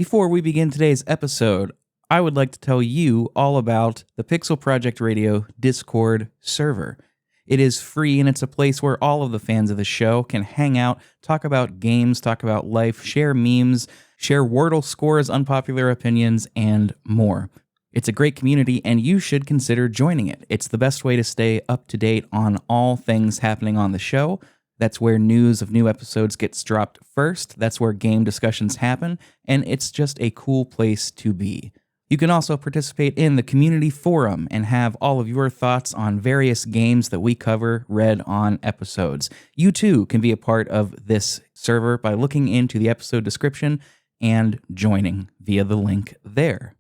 Before we begin today's episode, I would like to tell you all about the pixelprojectradio Discord server. It is free and it's a place where all of the fans of the show can hang out, talk about games, talk about life, share memes, share Wordle scores, unpopular opinions, and more. It's a great community and you should consider joining it. It's the best way to stay up to date on all things happening on the show. That's where news of new episodes gets dropped first. That's where game discussions happen, and it's just a cool place to be. You can also participate in the community forum and have all of your thoughts on various games that we cover read on episodes. You too can be a part of this server by looking into the episode description and joining via the link there.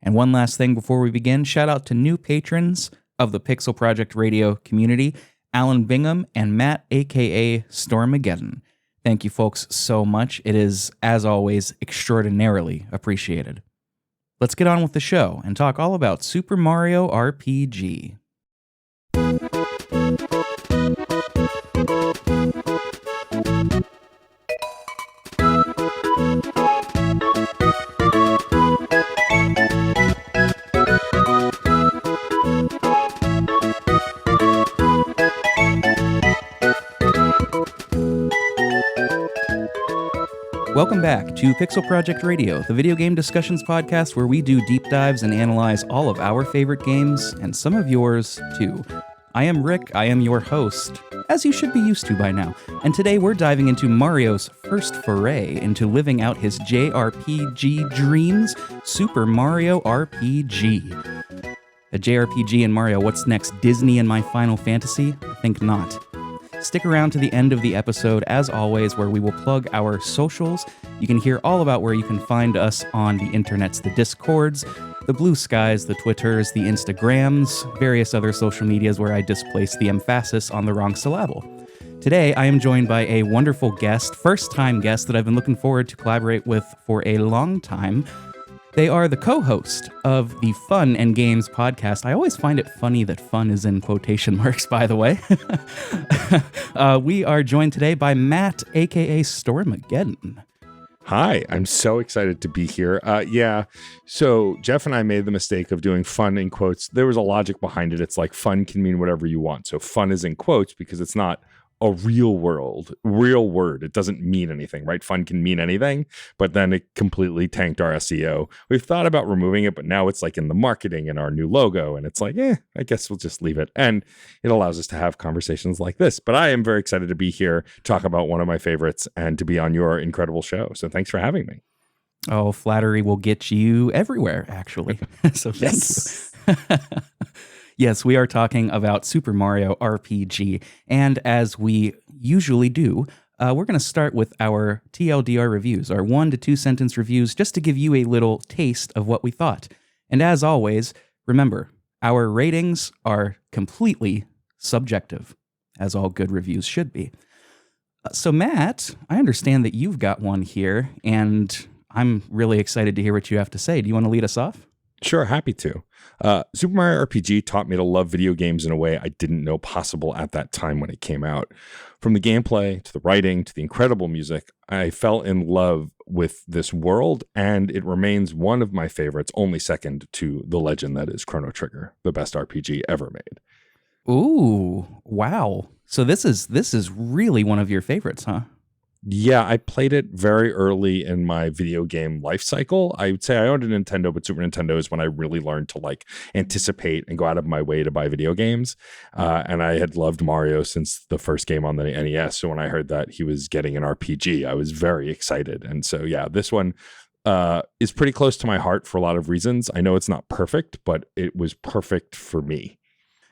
And one last thing before we begin, shout out to new patrons of the Pixel Project Radio community, Alan Bingham and Matt, aka Stormageddon. Thank you folks so much. It is, as always, extraordinarily appreciated. Let's get on with the show and talk all about Super Mario RPG. Welcome back to Pixel Project Radio, the video game discussions podcast where we do deep dives and analyze all of our favorite games, and some of yours, too. I am Rick, I am your host, as you should be used to by now, and today we're diving into Mario's first foray into living out his JRPG dreams, Super Mario RPG. A JRPG in Mario, what's next? Disney and my Final Fantasy? I think not. Stick around to the end of the episode, as always, where we will plug our socials. You can hear all about where you can find us on the internets, the Discords, the Blue Skies, the Twitters, the Instagrams, various other social medias where I displace the emphasis on the wrong syllable. Today, I am joined by a wonderful guest, first-time guest that I've been looking forward to collaborate with for a long time. They are the co-host of the Fun and Games podcast. I always find it funny that fun is in quotation marks, by the way. We are joined today by Matt, aka Stormageddon. Hi, I'm so excited to be here. So Jeff and I made the mistake of doing fun in quotes. There was a logic behind it. It's like fun can mean whatever you want. So fun is in quotes because it's not a real word. It doesn't mean anything, right? Fun can mean anything, but then it completely tanked our SEO. We've thought about removing it, but now it's like in the marketing and our new logo. And it's like, I guess we'll just leave it. And it allows us to have conversations like this. But I am very excited to be here, talk about one of my favorites, and to be on your incredible show. So thanks for having me. Oh, flattery will get you everywhere, actually. So thank you. Yes, we are talking about Super Mario RPG, and as we usually do, we're going to start with our TLDR reviews, our 1 to 2 sentence reviews, just to give you a little taste of what we thought. And as always, remember, our ratings are completely subjective, as all good reviews should be. So Matt, I understand that you've got one here, and I'm really excited to hear what you have to say. Do you want to lead us off? Sure, happy to. Super Mario RPG taught me to love video games in a way I didn't know possible at that time when it came out. From the gameplay, to the writing, to the incredible music, I fell in love with this world, and it remains one of my favorites, only second to the legend that is Chrono Trigger, the best RPG ever made. Ooh, wow. So this is really one of your favorites, huh? Yeah, I played it very early in my video game life cycle. I would say I owned a Nintendo, but Super Nintendo is when I really learned to like anticipate and go out of my way to buy video games. And I had loved Mario since the first game on the NES. So when I heard that he was getting an RPG, I was very excited. And so, yeah, this one is pretty close to my heart for a lot of reasons. I know it's not perfect, but it was perfect for me.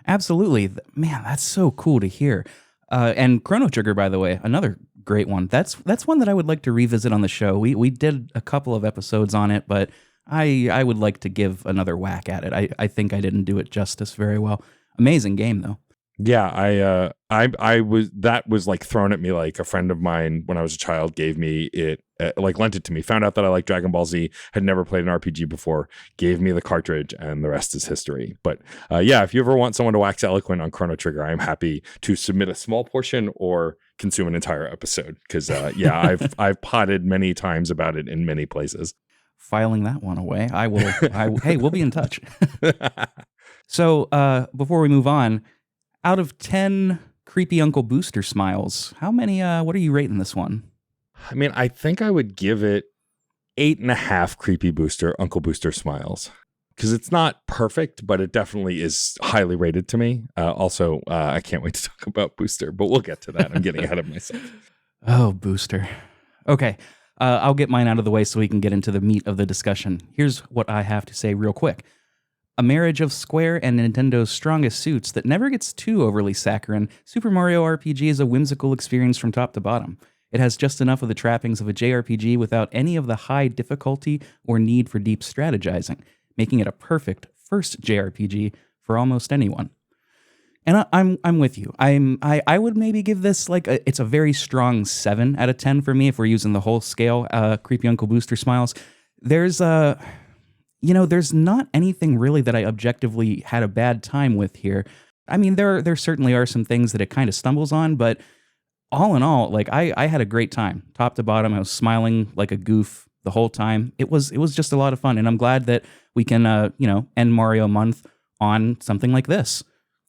Absolutely. Man, that's so cool to hear. And Chrono Trigger, by the way, another great one. That's one that I would like to revisit on the show. We did a couple of episodes on it, but I would like to give another whack at it. I think I didn't do it justice very well. Amazing game, though. Yeah, I was like thrown at me. Like a friend of mine when I was a child gave me it, like lent it to me, found out that I liked Dragon Ball Z, had never played an RPG before, gave me the cartridge, and the rest is history. But yeah, if you ever want someone to wax eloquent on Chrono Trigger, I'm happy to submit a small portion or consume an entire episode because yeah, I've potted many times about it in many places. filing that one away. I will. Hey, we'll be in touch. So before we move on, out of 10 creepy Uncle Booster smiles, how many? What are you rating this one? I mean, I think I would give it 8.5 creepy Uncle Booster smiles. Because it's not perfect, but it definitely is highly rated to me. Also, I can't wait to talk about Booster, but we'll get to that. I'm getting ahead of myself. Oh, Booster. Okay, I'll get mine out of the way so we can get into the meat of the discussion. Here's what I have to say real quick. A marriage of Square and Nintendo's strongest suits that never gets too overly saccharine, Super Mario RPG is a whimsical experience from top to bottom. It has just enough of the trappings of a JRPG without any of the high difficulty or need for deep strategizing, making it a perfect first JRPG for almost anyone. And I'm with you. I would maybe give this it's a very strong 7 out of 10 for me if we're using the whole scale. Creepy Uncle Booster smiles. There's there's not anything really that I objectively had a bad time with here. I mean, there certainly are some things that it kind of stumbles on, but all in all, I had a great time, top to bottom. I was smiling like a goof the whole time. It was just a lot of fun, and I'm glad that we can end Mario Month on something like this.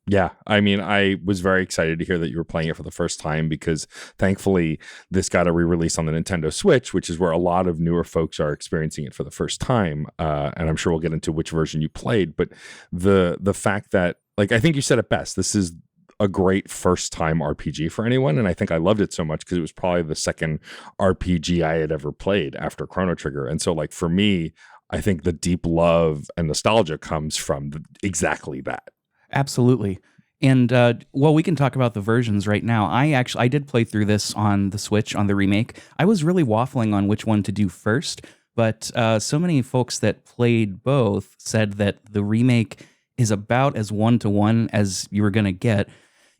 Yeah, I mean, I was very excited to hear that you were playing it for the first time because thankfully this got a re-release on the Nintendo Switch, which is where a lot of newer folks are experiencing it for the first time. And I'm sure we'll get into which version you played, but the fact that, I think you said it best, this is a great first-time RPG for anyone, and I think I loved it so much because it was probably the second RPG I had ever played after Chrono Trigger. And so, for me, I think the deep love and nostalgia comes from exactly that. Absolutely. And, we can talk about the versions right now. I did play through this on the Switch, on the remake. I was really waffling on which one to do first, but so many folks that played both said that the remake is about as one-to-one as you were going to get.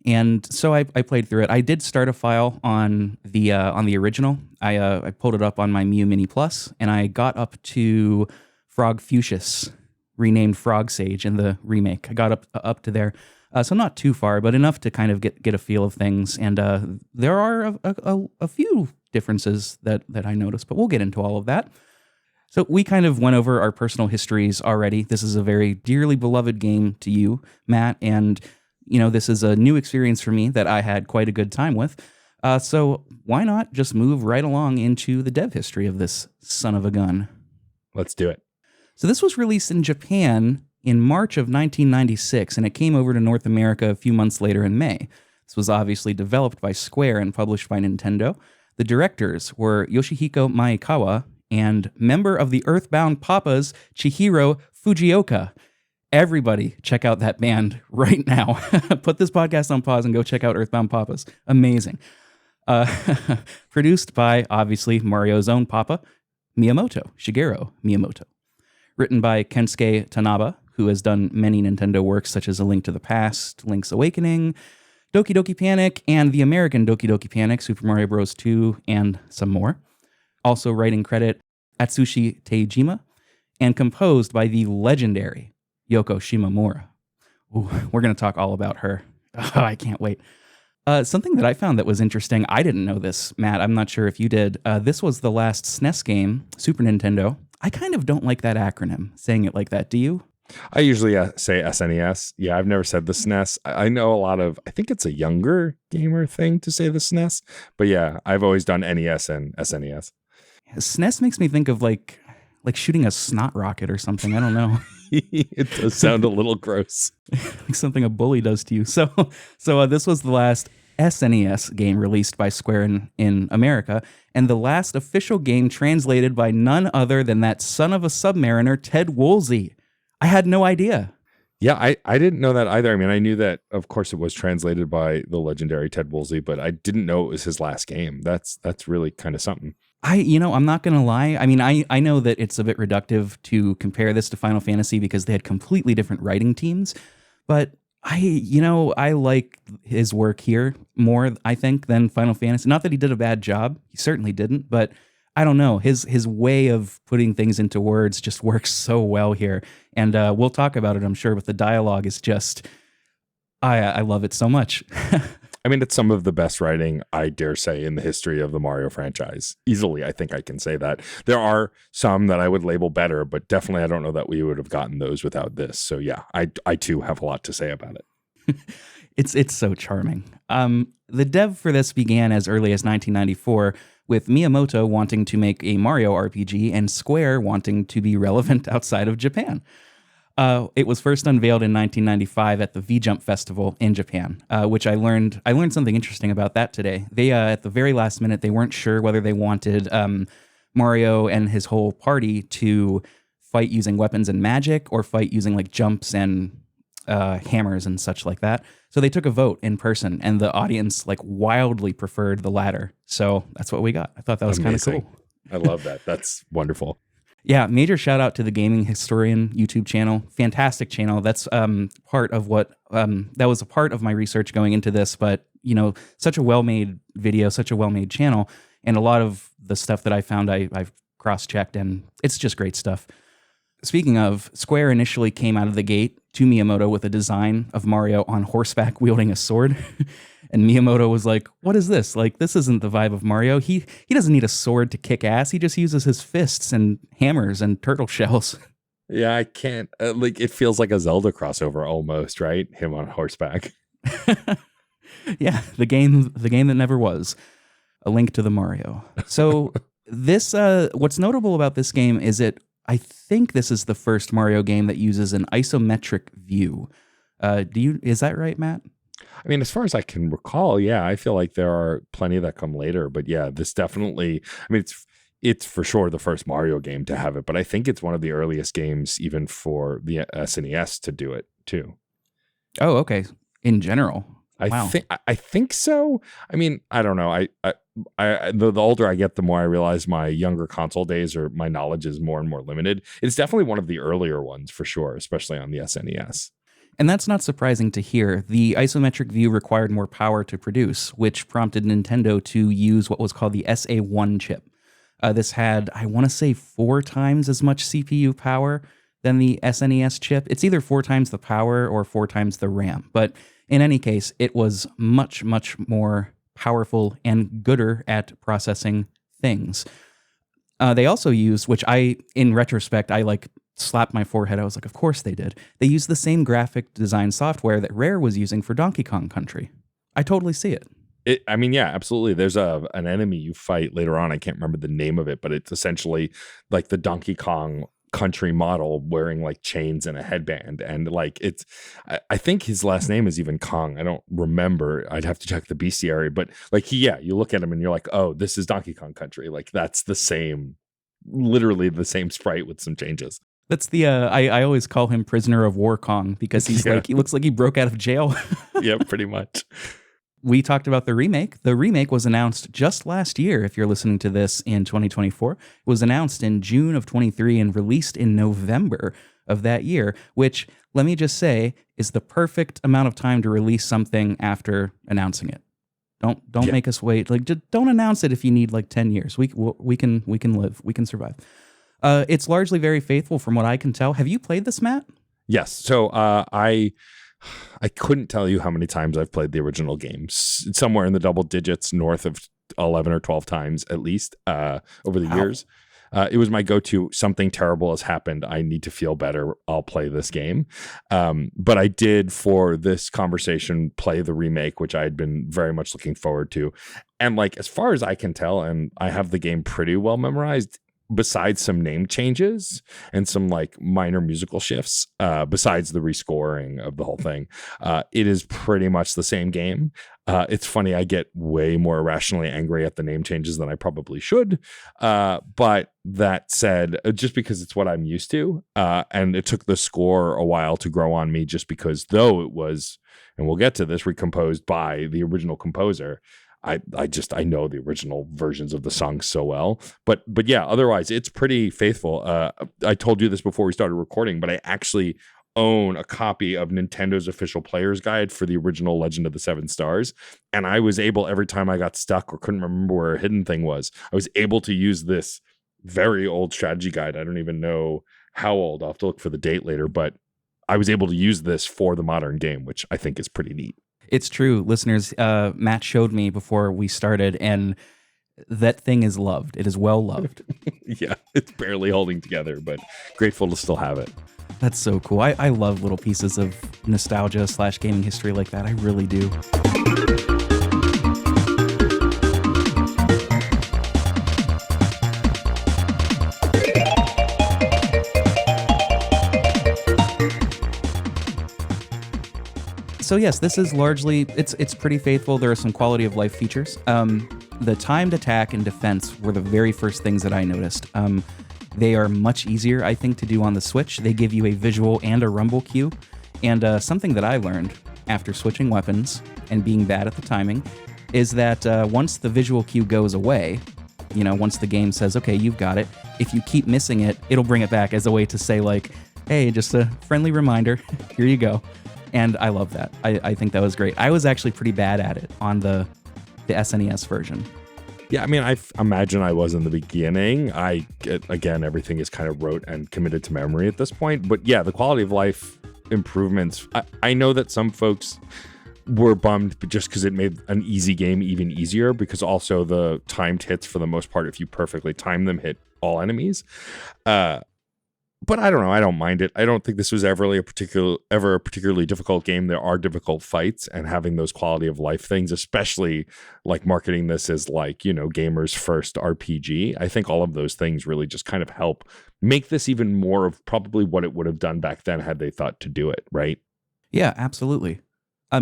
And so I played through it. I did start a file on the original. I pulled it up on my Mew Mini Plus, and I got up to Frog Fuchsius, renamed Frog Sage in the remake. I got up to there. So not too far, but enough to kind of get a feel of things. And there are a few differences that I noticed, but we'll get into all of that. So we kind of went over our personal histories already. This is a very dearly beloved game to you, Matt, and this is a new experience for me that I had quite a good time with. So why not just move right along into the dev history of this son of a gun? Let's do it. So this was released in Japan in March of 1996, and it came over to North America a few months later in May. This was obviously developed by Square and published by Nintendo. The directors were Yoshihiko Maekawa and member of the Earthbound Papas, Chihiro Fujioka. Everybody check out that band right now. Put this podcast on pause and go check out Earthbound Papas. Amazing. Produced by, obviously, Mario's own papa, Shigeru Miyamoto. Written by Kensuke Tanaba, who has done many Nintendo works such as A Link to the Past, Link's Awakening, Doki Doki Panic, and the American Doki Doki Panic, Super Mario Bros. 2, and some more. Also writing credit, Atsushi Teijima, and composed by the legendary Yoko Shimomura. Ooh, we're going to talk all about her. Oh, I can't wait. Something that I found that was interesting, I didn't know this, Matt, I'm not sure if you did. This was the last SNES game, Super Nintendo. I kind of don't like that acronym, saying it like that. Do you? I usually say SNES. Yeah, I've never said the SNES. I know I think it's a younger gamer thing to say the SNES. But yeah, I've always done NES and SNES. SNES makes me think of like shooting a snot rocket or something. I don't know. It does sound a little gross. Like something a bully does to you. So this was the last SNES game released by Square in America, and the last official game translated by none other than that son of a submariner, Ted Woolsey. I had no idea. Yeah, I didn't know that either. I mean, I knew that, of course, it was translated by the legendary Ted Woolsey, but I didn't know it was his last game. That's really kind of something. I'm not going to lie. I mean, I know that it's a bit reductive to compare this to Final Fantasy because they had completely different writing teams, but I like his work here more, I think, than Final Fantasy. Not that he did a bad job. He certainly didn't, but I don't know. His way of putting things into words just works so well here. And we'll talk about it, I'm sure, but the dialogue is just, I love it so much. I mean, it's some of the best writing, I dare say, in the history of the Mario franchise. Easily, I think I can say that. There are some that I would label better, but definitely I don't know that we would have gotten those without this. So yeah, I too have a lot to say about it. It's so charming. The dev for this began as early as 1994, with Miyamoto wanting to make a Mario RPG and Square wanting to be relevant outside of Japan. It was first unveiled in 1995 at the V-Jump Festival in Japan, which I learned something interesting about that today. They at the very last minute, they weren't sure whether they wanted Mario and his whole party to fight using weapons and magic or fight using like jumps and hammers and such like that. So they took a vote in person, and the audience like wildly preferred the latter. So that's what we got. I thought that was kind of cool. I love that. That's wonderful. Yeah, major shout out to the Gaming Historian YouTube channel. Fantastic channel. That's part of what that was a part of my research going into this. But you know, such a well-made video, such a well-made channel, and a lot of the stuff that I found, I've cross-checked, and it's just great stuff. Speaking of, Square initially came out of the gate to Miyamoto with a design of Mario on horseback wielding a sword. And Miyamoto was like, what is this? Like, this isn't the vibe of Mario. He doesn't need a sword to kick ass. He just uses his fists and hammers and turtle shells. Yeah, I can't. Like, it feels like a Zelda crossover almost, right? Him on horseback. Yeah, the game that never was. A Link to the Mario. So this, what's notable about this game is I think this is the first Mario game that uses an isometric view. Is that right, Matt? I mean, as far as I can recall, yeah, I feel like there are plenty that come later, but yeah, this definitely, I mean, it's for sure the first Mario game to have it, but I think it's one of the earliest games even for the SNES to do it too. Oh, okay. In general. Wow. I think so. I mean, I don't know. The older I get, the more I realize my younger console days or my knowledge is more and more limited. It's definitely one of the earlier ones for sure, especially on the SNES. And that's not surprising to hear. The isometric view required more power to produce, which prompted Nintendo to use what was called the SA1 chip. This had, I want to say, 4 times as much CPU power than the SNES chip. It's either 4 times the power or 4 times the RAM. But in any case, it was much, much more powerful and gooder at processing things. They also used, which in retrospect, I slapped my forehead. I was like, of course they did. They used the same graphic design software that Rare was using for Donkey Kong Country. I totally see it. I mean, yeah, absolutely. There's an enemy you fight later on. I can't remember the name of it, but it's essentially like the Donkey Kong Country model wearing like chains and a headband. And like I think his last name is even Kong. I don't remember. I'd have to check the bestiary, but like you look at him and you're like, oh, this is Donkey Kong Country. Like that's literally the same sprite with some changes. That's the I always call him Prisoner of War Kong because he's he looks like he broke out of jail. Yeah, pretty much. We talked about the remake. The remake was announced just last year. If you're listening to this in 2024, it was announced in June of 23 and released in November of that year, which let me just say is the perfect amount of time to release something after announcing it. Don't make us wait. Like, just don't announce it if you need like 10 years. We can live. We can survive. It's largely very faithful from what I can tell. Have you played this, Matt? Yes. So I couldn't tell you how many times I've played the original games. Somewhere in the double digits, north of 11 or 12 times at least over the years. It was my go-to. Something terrible has happened. I need to feel better. I'll play this game. But I did, for this conversation, play the remake, which I had been very much looking forward to. And like, as far as I can tell, and I have the game pretty well memorized, besides some name changes and some like minor musical shifts, besides the rescoring of the whole thing, it is pretty much the same game. It's funny, I get way more irrationally angry at the name changes than I probably should. But that said, just because it's what I'm used to, and it took the score a while to grow on me, just because though it was, and we'll get to this, recomposed by the original composer, I know the original versions of the songs so well, but yeah, otherwise it's pretty faithful. I told you this before we started recording, but I actually own a copy of Nintendo's official player's guide for the original Legend of the Seven Stars. And I was able, every time I got stuck or couldn't remember where a hidden thing was, I was able to use this very old strategy guide. I don't even know how old. I'll have to look for the date later, but I was able to use this for the modern game, which I think is pretty neat. It's true, listeners. Matt showed me before we started, and that thing is loved. It is well loved. Yeah, it's barely holding together, but grateful to still have it. That's so cool. I love little pieces of nostalgia / gaming history like that. I really do. So yes, this is largely, it's pretty faithful. There are some quality of life features. The timed attack and defense were the very first things that I noticed. They are much easier, I think, to do on the Switch. They give you a visual and a rumble cue. And something that I learned after switching weapons and being bad at the timing is that once the visual cue goes away, once the game says, okay, you've got it, if you keep missing it, it'll bring it back as a way to say like, hey, just a friendly reminder, here you go. And I love that. I think that was great. I was actually pretty bad at it on the SNES version. Yeah, I mean, I imagine I was in the beginning. Again, everything is kind of rote and committed to memory at this point. But yeah, the quality of life improvements. I know that some folks were bummed just because it made an easy game even easier, because also the timed hits, for the most part, if you perfectly time them, hit all enemies. But I don't know. I don't mind it. I don't think this was ever a particularly difficult game. There are difficult fights, and having those quality of life things, especially like marketing this as like, gamers first RPG. I think all of those things really just kind of help make this even more of probably what it would have done back then had they thought to do it, right? Yeah, absolutely.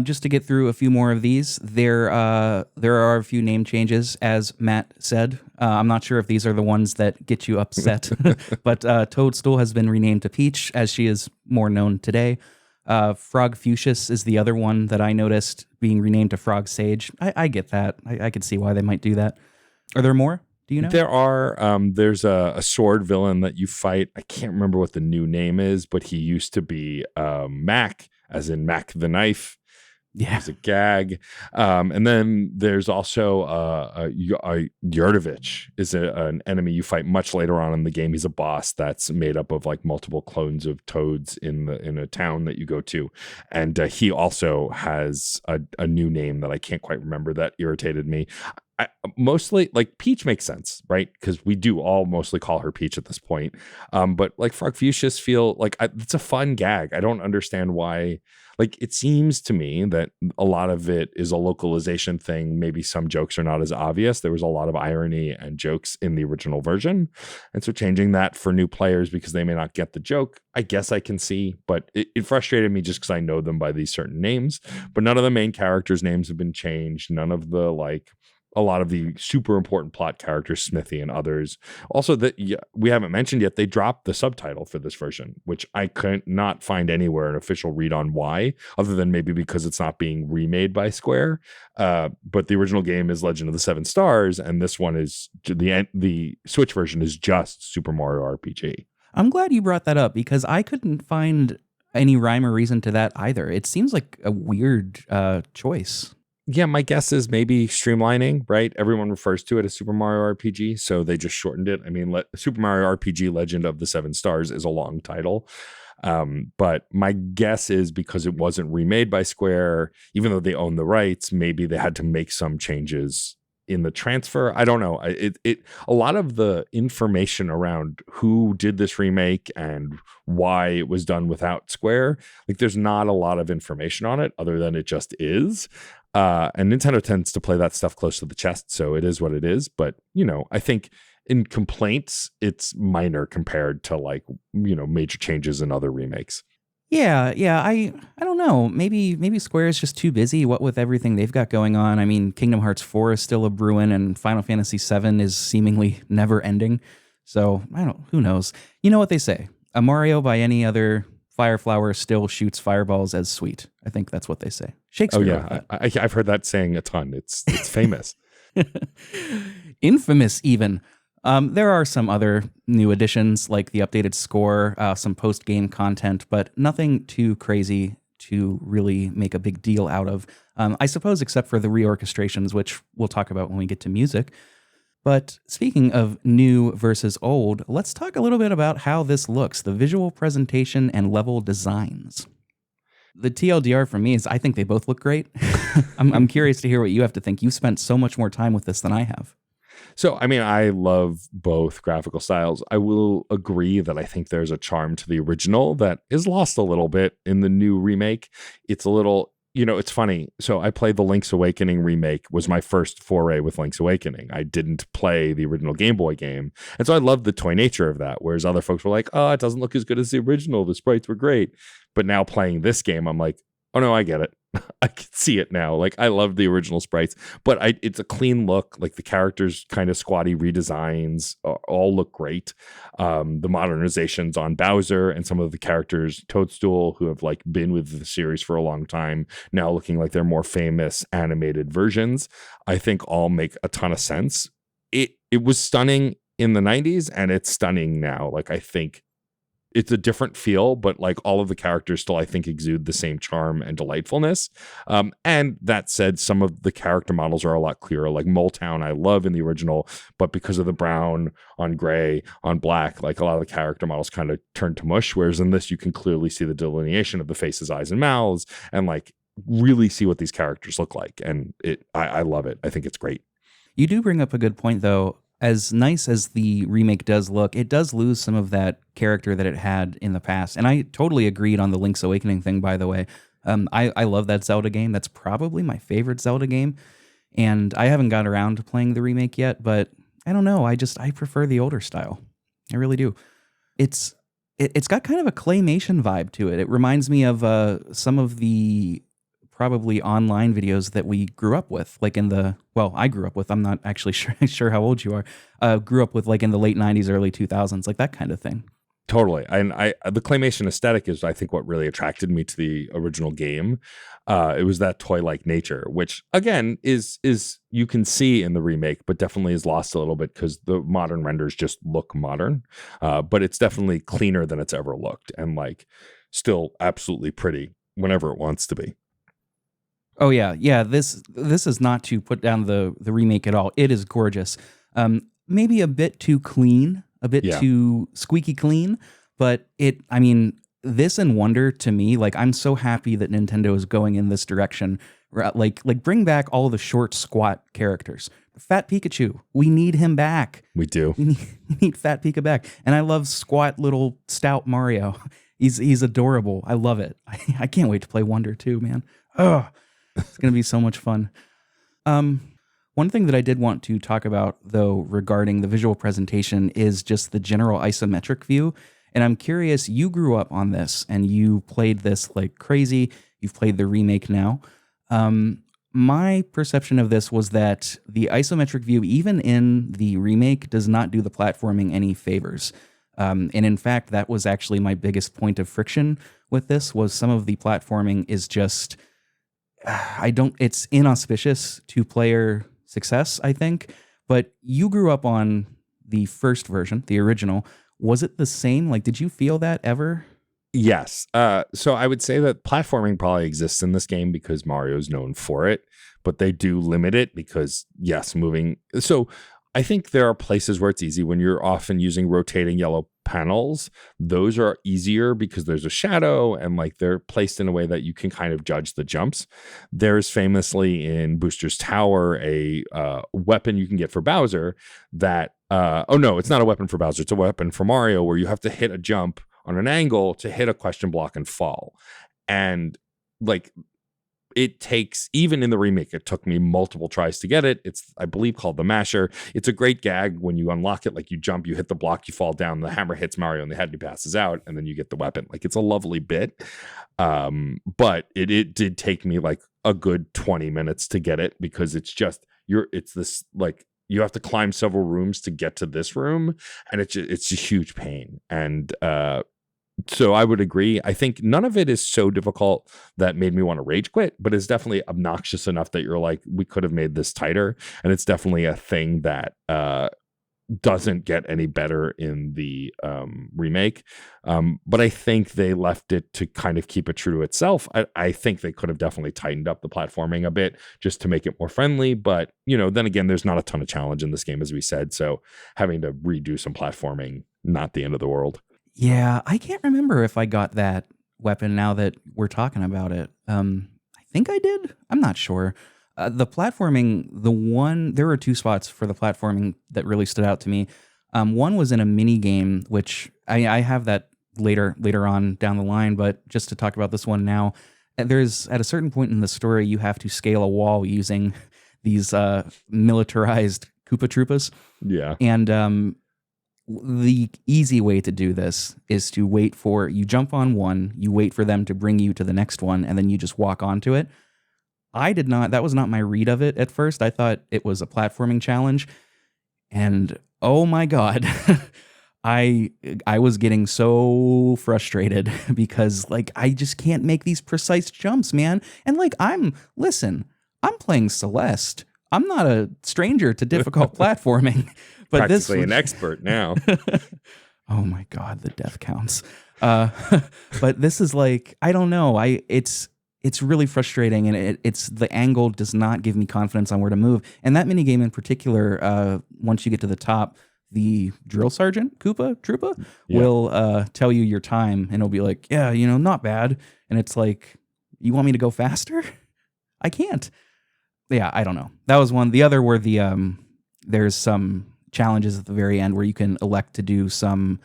Just to get through a few more of these, there are a few name changes, as Matt said. I'm not sure if these are the ones that get you upset, but Toadstool has been renamed to Peach, as she is more known today. Frog Fuchsius is the other one that I noticed being renamed to Frog Sage. I get that. I could see why they might do that. Are there more? Do you know? There are. There's a sword villain that you fight. I can't remember what the new name is, but he used to be Mac, as in Mac the Knife. Yeah, it's a gag. And then there's also Yurtovich is an enemy you fight much later on in the game. He's a boss that's made up of like multiple clones of toads in a town that you go to, and he also has a new name that I can't quite remember that irritated me. Mostly like Peach makes sense, right? Because we do all mostly call her Peach at this point. But like Frog Fuchsius feel like it's a fun gag. I don't understand why. Like, it seems to me that a lot of it is a localization thing. Maybe some jokes are not as obvious. There was a lot of irony and jokes in the original version. And so changing that for new players because they may not get the joke, I guess I can see. But it frustrated me just because I know them by these certain names. But none of the main characters' names have been changed. None of the a lot of the super important plot characters, Smithy and others. Also, that we haven't mentioned yet, they dropped the subtitle for this version, which I could not find anywhere an official read on why, other than maybe because it's not being remade by Square. But the original game is Legend of the Seven Stars, and this one is the Switch version is just Super Mario RPG. I'm glad you brought that up because I couldn't find any rhyme or reason to that either. It seems like a weird choice. Yeah, my guess is maybe streamlining, right? Everyone refers to it as Super Mario RPG, so they just shortened it. I mean, Super Mario RPG Legend of the Seven Stars is a long title. But my guess is because it wasn't remade by Square, even though they own the rights, maybe they had to make some changes in the transfer. I don't know. A lot of the information around who did this remake and why it was done without Square, like there's not a lot of information on it other than it just is. And Nintendo tends to play that stuff close to the chest, so it is what it is. But, I think in complaints, it's minor compared to major changes in other remakes. Yeah, I don't know. Maybe Square is just too busy, what with everything they've got going on. I mean, Kingdom Hearts 4 is still a brewing, and Final Fantasy 7 is seemingly never ending. So, who knows? You know what they say. A Mario by any other fire flower still shoots fireballs as sweet. I think that's what they say. Shakespeare. Oh yeah, I've heard that saying a ton. It's famous. Infamous even. There are some other new additions like the updated score, some post-game content, but nothing too crazy to really make a big deal out of. I suppose except for the reorchestrations, which we'll talk about when we get to music. But speaking of new versus old, let's talk a little bit about how this looks, the visual presentation and level designs. The TLDR for me is I think they both look great. I'm curious to hear what you have to think. You've spent so much more time with this than I have. So, I mean, I love both graphical styles. I will agree that I think there's a charm to the original that is lost a little bit in the new remake. It's a little, it's funny. So I played the Link's Awakening remake, was my first foray with Link's Awakening. I didn't play the original Game Boy game. And so I loved the toy nature of that, whereas other folks were like, oh, it doesn't look as good as the original. The sprites were great. But now playing this game, I'm like, oh no, I get it. I can see it now. Like, I love the original sprites, but it's a clean look. Like, the characters kind of squatty redesigns all look great. The modernizations on Bowser and some of the characters, Toadstool, who have like been with the series for a long time, now looking like they're more famous animated versions, I think all make a ton of sense. It was stunning in the 90s and it's stunning now. Like, I think it's a different feel, but like all of the characters still, I think, exude the same charm and delightfulness. And that said, some of the character models are a lot clearer. Like Moletown, I love in the original, but because of the brown on gray on black, like a lot of the character models kind of turn to mush. Whereas in this, you can clearly see the delineation of the faces, eyes, and mouths, and like really see what these characters look like. And I love it. I think it's great. You do bring up a good point, though. As nice as the remake does look, it does lose some of that character that it had in the past. And I totally agreed on the Link's Awakening thing, by the way. I love that Zelda game. That's probably my favorite Zelda game. And I haven't got around to playing the remake yet, but I don't know. I prefer the older style. I really do. It's got kind of a claymation vibe to it. It reminds me of some of the probably online videos that we grew up with, like I grew up with, I'm not actually sure how old you are, grew up with like in the late 90s, early 2000s, like that kind of thing. Totally. And the claymation aesthetic is, I think, what really attracted me to the original game. It was that toy-like nature, which again is you can see in the remake, but definitely is lost a little bit because the modern renders just look modern. But it's definitely cleaner than it's ever looked, and like still absolutely pretty whenever it wants to be. Oh yeah. This is not to put down the remake at all. It is gorgeous. Maybe a bit too clean, a bit too squeaky clean, but this and Wonder to me, like I'm so happy that Nintendo is going in this direction. Like bring back all the short, squat characters. Fat Pikachu, we need him back. We do. We need Fat Pika back, and I love squat little stout Mario. He's adorable. I love it. I can't wait to play Wonder too, man. Oh. It's going to be so much fun. One thing that I did want to talk about, though, regarding the visual presentation is just the general isometric view. And I'm curious, you grew up on this and you played this like crazy. You've played the remake now. My perception of this was that the isometric view, even in the remake, does not do the platforming any favors. And in fact, that was actually my biggest point of friction with this, was some of the platforming is just... it's inauspicious to player success, I think. But you grew up on the first version, the original. Was it the same? Like, did you feel that ever? Yes. So I would say that platforming probably exists in this game because Mario's known for it, but they do limit it because, yes, moving. So I think there are places where it's easy when you're often using rotating yellow panels. Those are easier because there's a shadow and like they're placed in a way that you can kind of judge the jumps. There's famously in Booster's Tower a weapon you can get for Bowser that it's not a weapon for Bowser, it's a weapon for Mario, where you have to hit a jump on an angle to hit a question block and fall. And like it takes, even in the remake, it took me multiple tries to get it. It's, I believe, called the masher. It's a great gag when you unlock it. Like you jump, you hit the block, you fall down, the hammer hits Mario and the head passes out, and then you get the weapon. Like it's a lovely bit. But it did take me like a good 20 minutes to get it because it's just, it's this like, you have to climb several rooms to get to this room, and it's a huge pain. And so I would agree. I think none of it is so difficult that made me want to rage quit, but it's definitely obnoxious enough that you're like, we could have made this tighter. And it's definitely a thing that doesn't get any better in the remake. But I think they left it to kind of keep it true to itself. I think they could have definitely tightened up the platforming a bit just to make it more friendly. But, then again, there's not a ton of challenge in this game, as we said. So having to redo some platforming, not the end of the world. Yeah, I can't remember if I got that weapon now that we're talking about it. I think I did. I'm not sure. The platforming, there were two spots for the platforming that really stood out to me. One was in a mini game, which I have that later on down the line, but just to talk about this one now, there's at a certain point in the story, you have to scale a wall using these militarized Koopa Troopas. Yeah. And the easy way to do this is to you jump on one, you wait for them to bring you to the next one, and then you just walk onto it. That was not my read of it at first. I thought it was a platforming challenge. And oh my God, I was getting so frustrated because like I just can't make these precise jumps, man. And like I'm playing Celeste. I'm not a stranger to difficult platforming, but practically an expert now. Oh my God, the death counts. But this is like, I don't know. It's really frustrating, and it's the angle does not give me confidence on where to move. And that mini game in particular, once you get to the top, the drill sergeant Koopa Troopa will tell you your time, and it'll be like, yeah, not bad. And it's like, you want me to go faster? I can't. Yeah, I don't know. That was one. The other were there's some challenges at the very end where you can elect to do some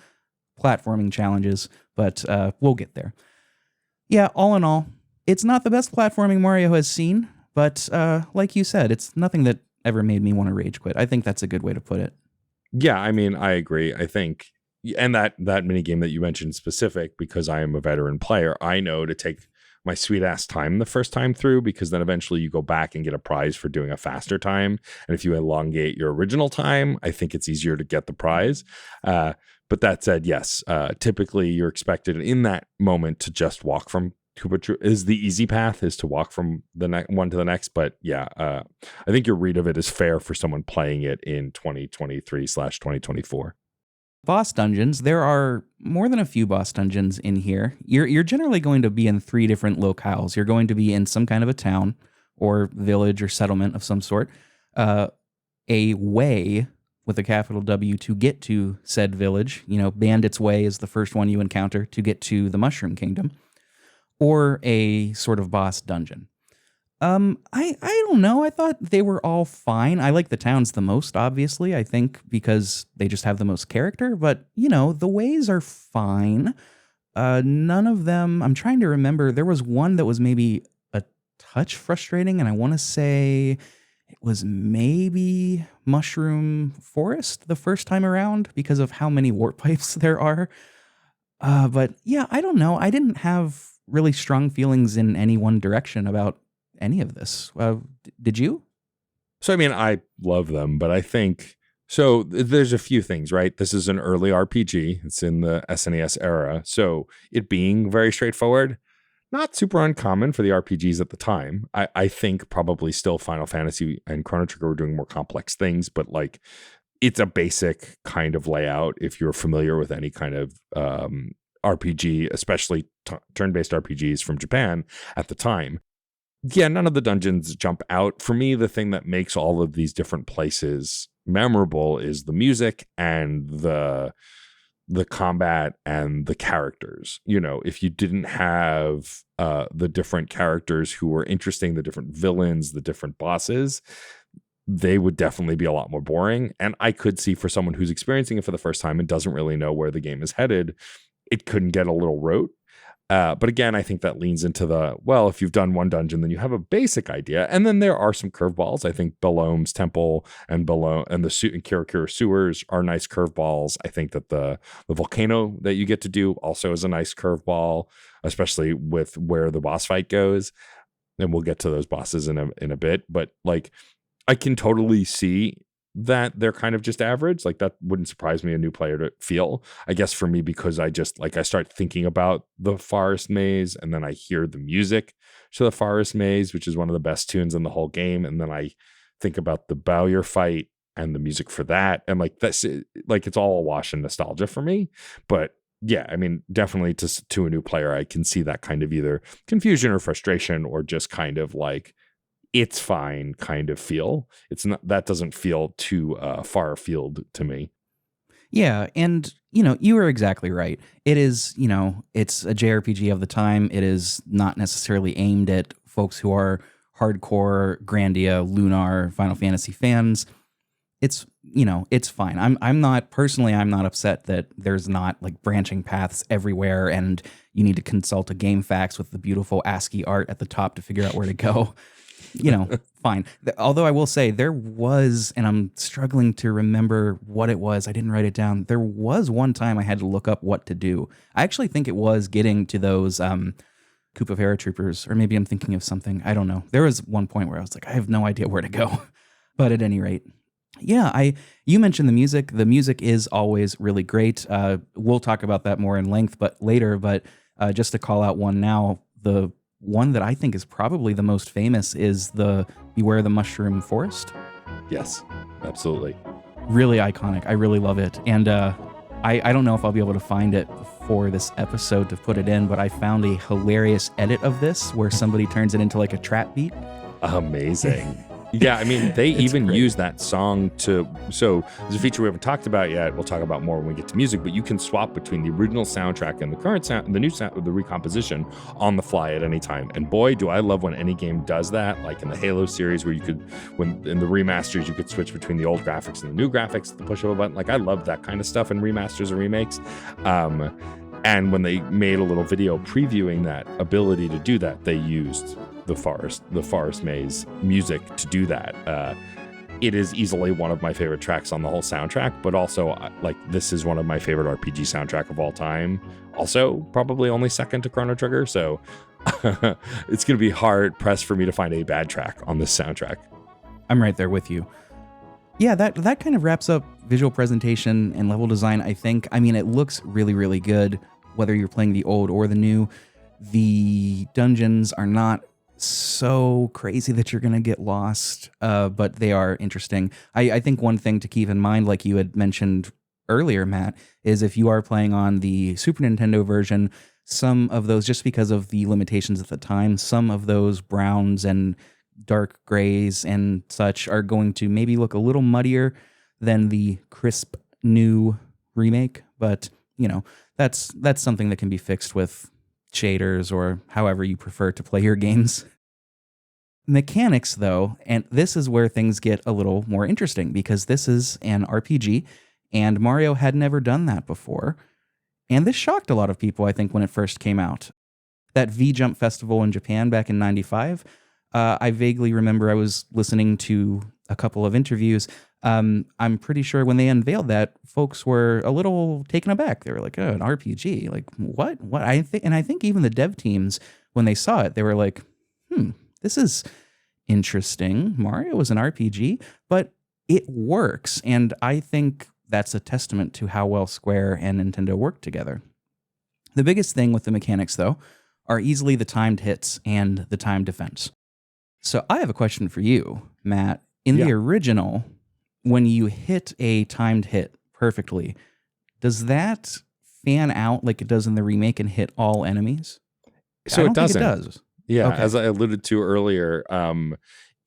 platforming challenges, but we'll get there. Yeah, all in all, it's not the best platforming Mario has seen, but like you said, it's nothing that ever made me want to rage quit. I think that's a good way to put it. Yeah, I mean, I agree. I think, and that mini game that you mentioned specific, because I am a veteran player, I know to take my sweet ass time the first time through, because then eventually you go back and get a prize for doing a faster time. And if you elongate your original time, I think it's easier to get the prize. But that said, yes, typically you're expected in that moment to just walk from Koopa is the easy path, is to walk from the one to the next. But yeah, I think your read of it is fair for someone playing it in 2023/2024. Boss dungeons, there are more than a few boss dungeons in here. You're generally going to be in 3 different locales. You're going to be in some kind of a town or village or settlement of some sort. A way with a capital W to get to said village. Bandit's Way is the first one you encounter to get to the Mushroom Kingdom. Or a sort of boss dungeon. I don't know. I thought they were all fine. I like the towns the most, obviously, I think, because they just have the most character. But, the ways are fine. None of them, I'm trying to remember. There was one that was maybe a touch frustrating, and I want to say it was maybe Mushroom Forest the first time around because of how many warp pipes there are. But yeah, I don't know. I didn't have really strong feelings in any one direction about any of this. Did you? So, I mean, I love them, but I think, so there's a few things, right? This is an early RPG. It's in the SNES era. So it being very straightforward, not super uncommon for the RPGs at the time. I think probably still Final Fantasy and Chrono Trigger were doing more complex things, but like it's a basic kind of layout if you're familiar with any kind of RPG, especially turn-based RPGs from Japan at the time. Yeah, none of the dungeons jump out. For me, the thing that makes all of these different places memorable is the music and the combat and the characters. If you didn't have the different characters who were interesting, the different villains, the different bosses, they would definitely be a lot more boring. And I could see, for someone who's experiencing it for the first time and doesn't really know where the game is headed, it couldn't get a little rote. But again, I think that leans into if you've done one dungeon, then you have a basic idea. And then there are some curveballs. I think Belome's Temple and the Kirakira Sewers are nice curveballs. I think that the volcano that you get to do also is a nice curveball, especially with where the boss fight goes. And we'll get to those bosses in a bit. But like, I can totally see that they're kind of just average. Like, that wouldn't surprise me, a new player to feel. I guess for me, because I start thinking about the forest maze, and then I hear the music to the forest maze, which is one of the best tunes in the whole game. And then I think about the Bowyer fight and the music for that. And like, that's like, it's all awash in nostalgia for me. But yeah, I mean, definitely to a new player, I can see that kind of either confusion or frustration, or just kind of like, it's fine kind of feel. It's not, that doesn't feel too far afield to me. Yeah, and you were exactly right. It is, it's a JRPG of the time. It is not necessarily aimed at folks who are hardcore Grandia, Lunar, Final Fantasy fans. It's, it's fine. I'm not personally, I'm not upset that there's not like branching paths everywhere and you need to consult a game fax with the beautiful ASCII art at the top to figure out where to go. Fine. Although I will say there was, and I'm struggling to remember what it was. I didn't write it down. There was one time I had to look up what to do. I actually think it was getting to those Koopa paratroopers, or maybe I'm thinking of something. I don't know. There was one point where I was like, I have no idea where to go. But at any rate, yeah, you mentioned the music. The music is always really great. We'll talk about that more in length, but later. But just to call out one now, the one that I think is probably the most famous is the Beware the Mushroom Forest. Yes, absolutely. Really iconic. I really love it. And I don't know if I'll be able to find it for this episode to put it in, but I found a hilarious edit of this where somebody turns it into like a trap beat. Amazing. Yeah, I mean, they even great. Use that song so there's a feature we haven't talked about yet. We'll talk about more when we get to music, but you can swap between the original soundtrack and the current sound, the new sound, the recomposition on the fly at any time. And boy, do I love when any game does that, like in the Halo series where you could, when in the remasters, you could switch between the old graphics and the new graphics at the push of a button. Like I love that kind of stuff in remasters and remakes. And when they made a little video previewing that ability to do that, they used the forest maze music to do that. It is easily one of my favorite tracks on the whole soundtrack, but also like this is one of my favorite RPG soundtrack of all time. Also, probably only second to Chrono Trigger. So it's going to be hard pressed for me to find a bad track on this soundtrack. I'm right there with you. Yeah, that kind of wraps up visual presentation and level design, I think. I mean, it looks really, really good, whether you're playing the old or the new. The dungeons are not so crazy that you're going to get lost, but they are interesting. I think one thing to keep in mind, like you had mentioned earlier, Matt, is if you are playing on the Super Nintendo version, some of those, just because of the limitations at the time, some of those browns and dark grays and such are going to maybe look a little muddier than the crisp new remake, but that's something that can be fixed with shaders or however you prefer to play your games. Mechanics, though, and this is where things get a little more interesting because this is an RPG and Mario had never done that before. And this shocked a lot of people, I think, when it first came out. That V-Jump Festival in Japan back in 95, I vaguely remember I was listening to a couple of interviews. I'm pretty sure when they unveiled that, folks were a little taken aback. They were like, "Oh, an RPG? Like what? What?" I think even the dev teams, when they saw it, they were like, "This is interesting. Mario was an RPG, but it works." And I think that's a testament to how well Square and Nintendo work together. The biggest thing with the mechanics, though, are easily the timed hits and the timed defense. So I have a question for you, Matt. In the original, when you hit a timed hit perfectly, does that fan out like it does in the remake and hit all enemies? So it doesn't. Think it does. Yeah, okay. As I alluded to earlier,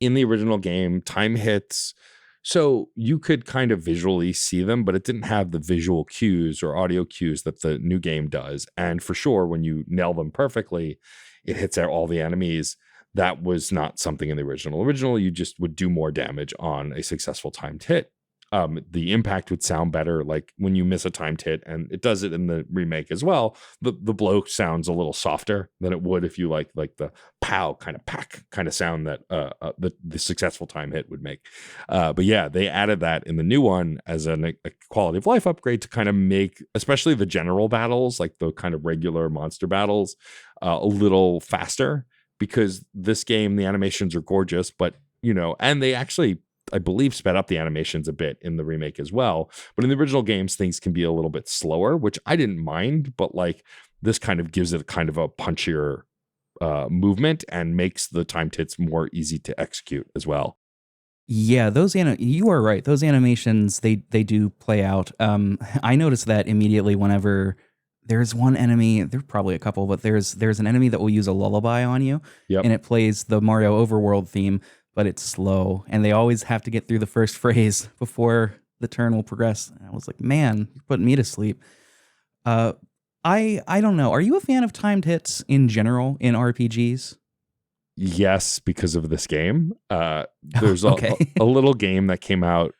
in the original game, time hits, so you could kind of visually see them, but it didn't have the visual cues or audio cues that the new game does. And for sure, when you nail them perfectly, it hits out all the enemies. That was not something in the original. Originally, you just would do more damage on a successful timed hit. The impact would sound better, like when you miss a timed hit, and it does it in the remake as well. The blow sounds a little softer than it would if you like the pow kind of pack kind of sound that the successful time hit would make. But yeah, they added that in the new one as a quality of life upgrade to kind of make, especially the general battles, like the kind of regular monster battles, a little faster. Because this game, the animations are gorgeous, but and they actually, I believe, sped up the animations a bit in the remake as well. But in the original games, things can be a little bit slower, which I didn't mind. But like this kind of gives it kind of a punchier movement and makes the timed hits more easy to execute as well. Yeah, you are right. Those animations, they do play out. I noticed that immediately whenever there's one enemy, there's probably a couple, but there's an enemy that will use a lullaby on you, and it plays the Mario Overworld theme, but it's slow, and they always have to get through the first phrase before the turn will progress. And I was like, man, you're putting me to sleep. I don't know. Are you a fan of timed hits in general in RPGs? Yes, because of this game. There's Okay. a little game that came out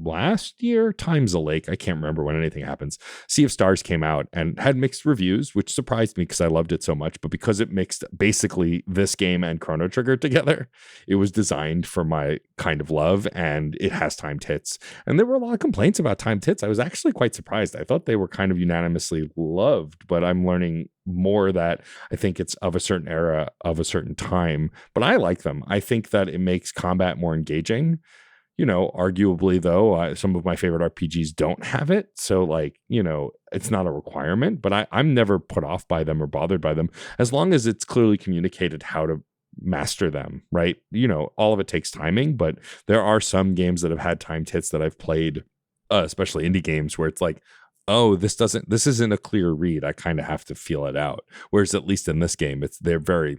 last year, Time's a Lake. I can't remember when anything happens. Sea of Stars came out and had mixed reviews, which surprised me because I loved it so much. But because it mixed basically this game and Chrono Trigger together, it was designed for my kind of love, and it has timed hits. And there were a lot of complaints about timed hits. I was actually quite surprised. I thought they were kind of unanimously loved, but I'm learning more that I think it's of a certain era, of a certain time. But I like them. I think that it makes combat more engaging. Arguably, though, some of my favorite RPGs don't have it. So, it's not a requirement, but I'm never put off by them or bothered by them as long as it's clearly communicated how to master them, right? All of it takes timing, but there are some games that have had timed hits that I've played, especially indie games, where it's like, oh, this isn't a clear read. I kind of have to feel it out. Whereas at least in this game, they're very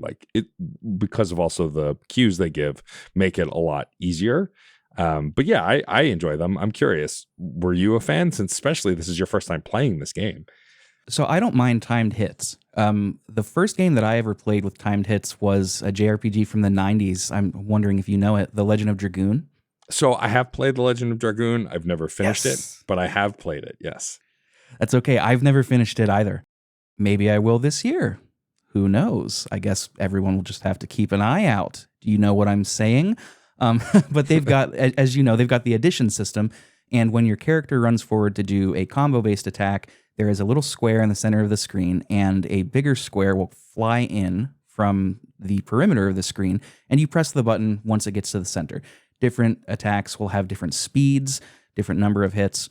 because of also the cues they give, make it a lot easier. But yeah, I enjoy them. I'm curious, were you a fan, since especially this is your first time playing this game? So I don't mind timed hits. The first game that I ever played with timed hits was a JRPG from the 90s. I'm wondering if you know it, The Legend of Dragoon. So I have played The Legend of Dragoon. I've never finished it, but I have played it, yes. That's okay. I've never finished it either. Maybe I will this year. Who knows? I guess everyone will just have to keep an eye out. Do you know what I'm saying? But they've got, as you know, they've got the addition system. And when your character runs forward to do a combo-based attack, there is a little square in the center of the screen, and a bigger square will fly in from the perimeter of the screen, and you press the button once it gets to the center. Different attacks will have different speeds, different number of hits.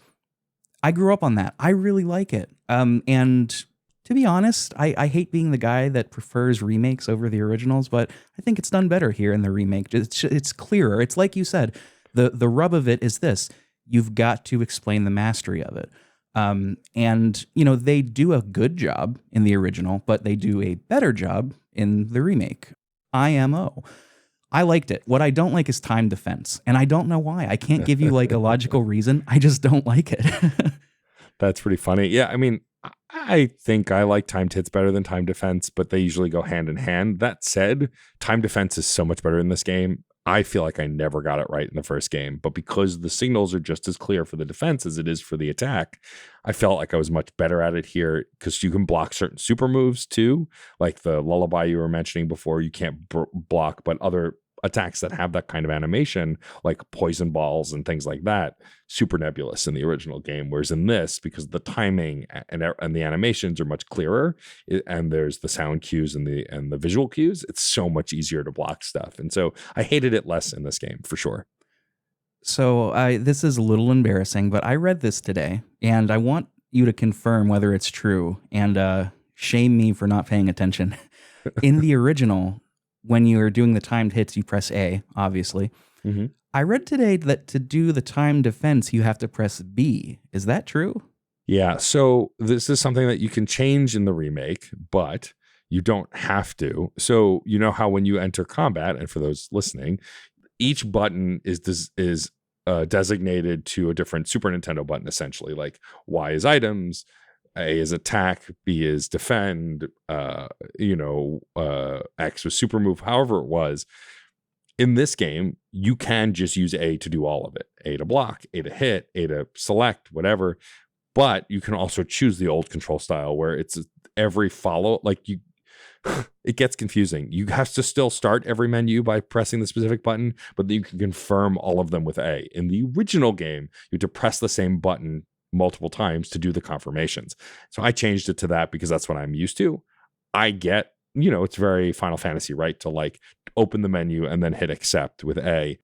I grew up on that. I really like it. And to be honest, I hate being the guy that prefers remakes over the originals, but I think it's done better here in the remake. It's clearer. It's like you said, the rub of it is this. You've got to explain the mastery of it. And, they do a good job in the original, but they do a better job in the remake. IMO. I liked it. What I don't like is time defense, and I don't know why. I can't give you a logical reason. I just don't like it. That's pretty funny. Yeah, I mean, I think I like timed hits better than time defense, but they usually go hand in hand. That said, time defense is so much better in this game. I feel like I never got it right in the first game, but because the signals are just as clear for the defense as it is for the attack, I felt like I was much better at it here, because you can block certain super moves too, like the lullaby you were mentioning before. You can't block, but other attacks that have that kind of animation, like poison balls and things like that, super nebulous in the original game. Whereas in this, because the timing and the animations are much clearer, and there's the sound cues and the visual cues, it's so much easier to block stuff. And so I hated it less in this game for sure. So this is a little embarrassing, but I read this today, and I want you to confirm whether it's true, and shame me for not paying attention. In the original, when you're doing the timed hits, you press A, obviously. Mm-hmm. I read today that to do the timed defense, you have to press B. Is that true? Yeah, so this is something that you can change in the remake, but you don't have to. So you know how when you enter combat, and for those listening, each button is designated to a different Super Nintendo button, essentially. Like Y is items, A is attack, B is defend, X was super move, however it was. In this game, you can just use A to do all of it. A to block, A to hit, A to select, whatever. But you can also choose the old control style where it's every follow, it gets confusing. You have to still start every menu by pressing the specific button, but then you can confirm all of them with A. In the original game, you have to press the same button multiple times to do the confirmations. So I changed it to that because that's what I'm used to. I get, it's very Final Fantasy, right? To open the menu and then hit accept with A.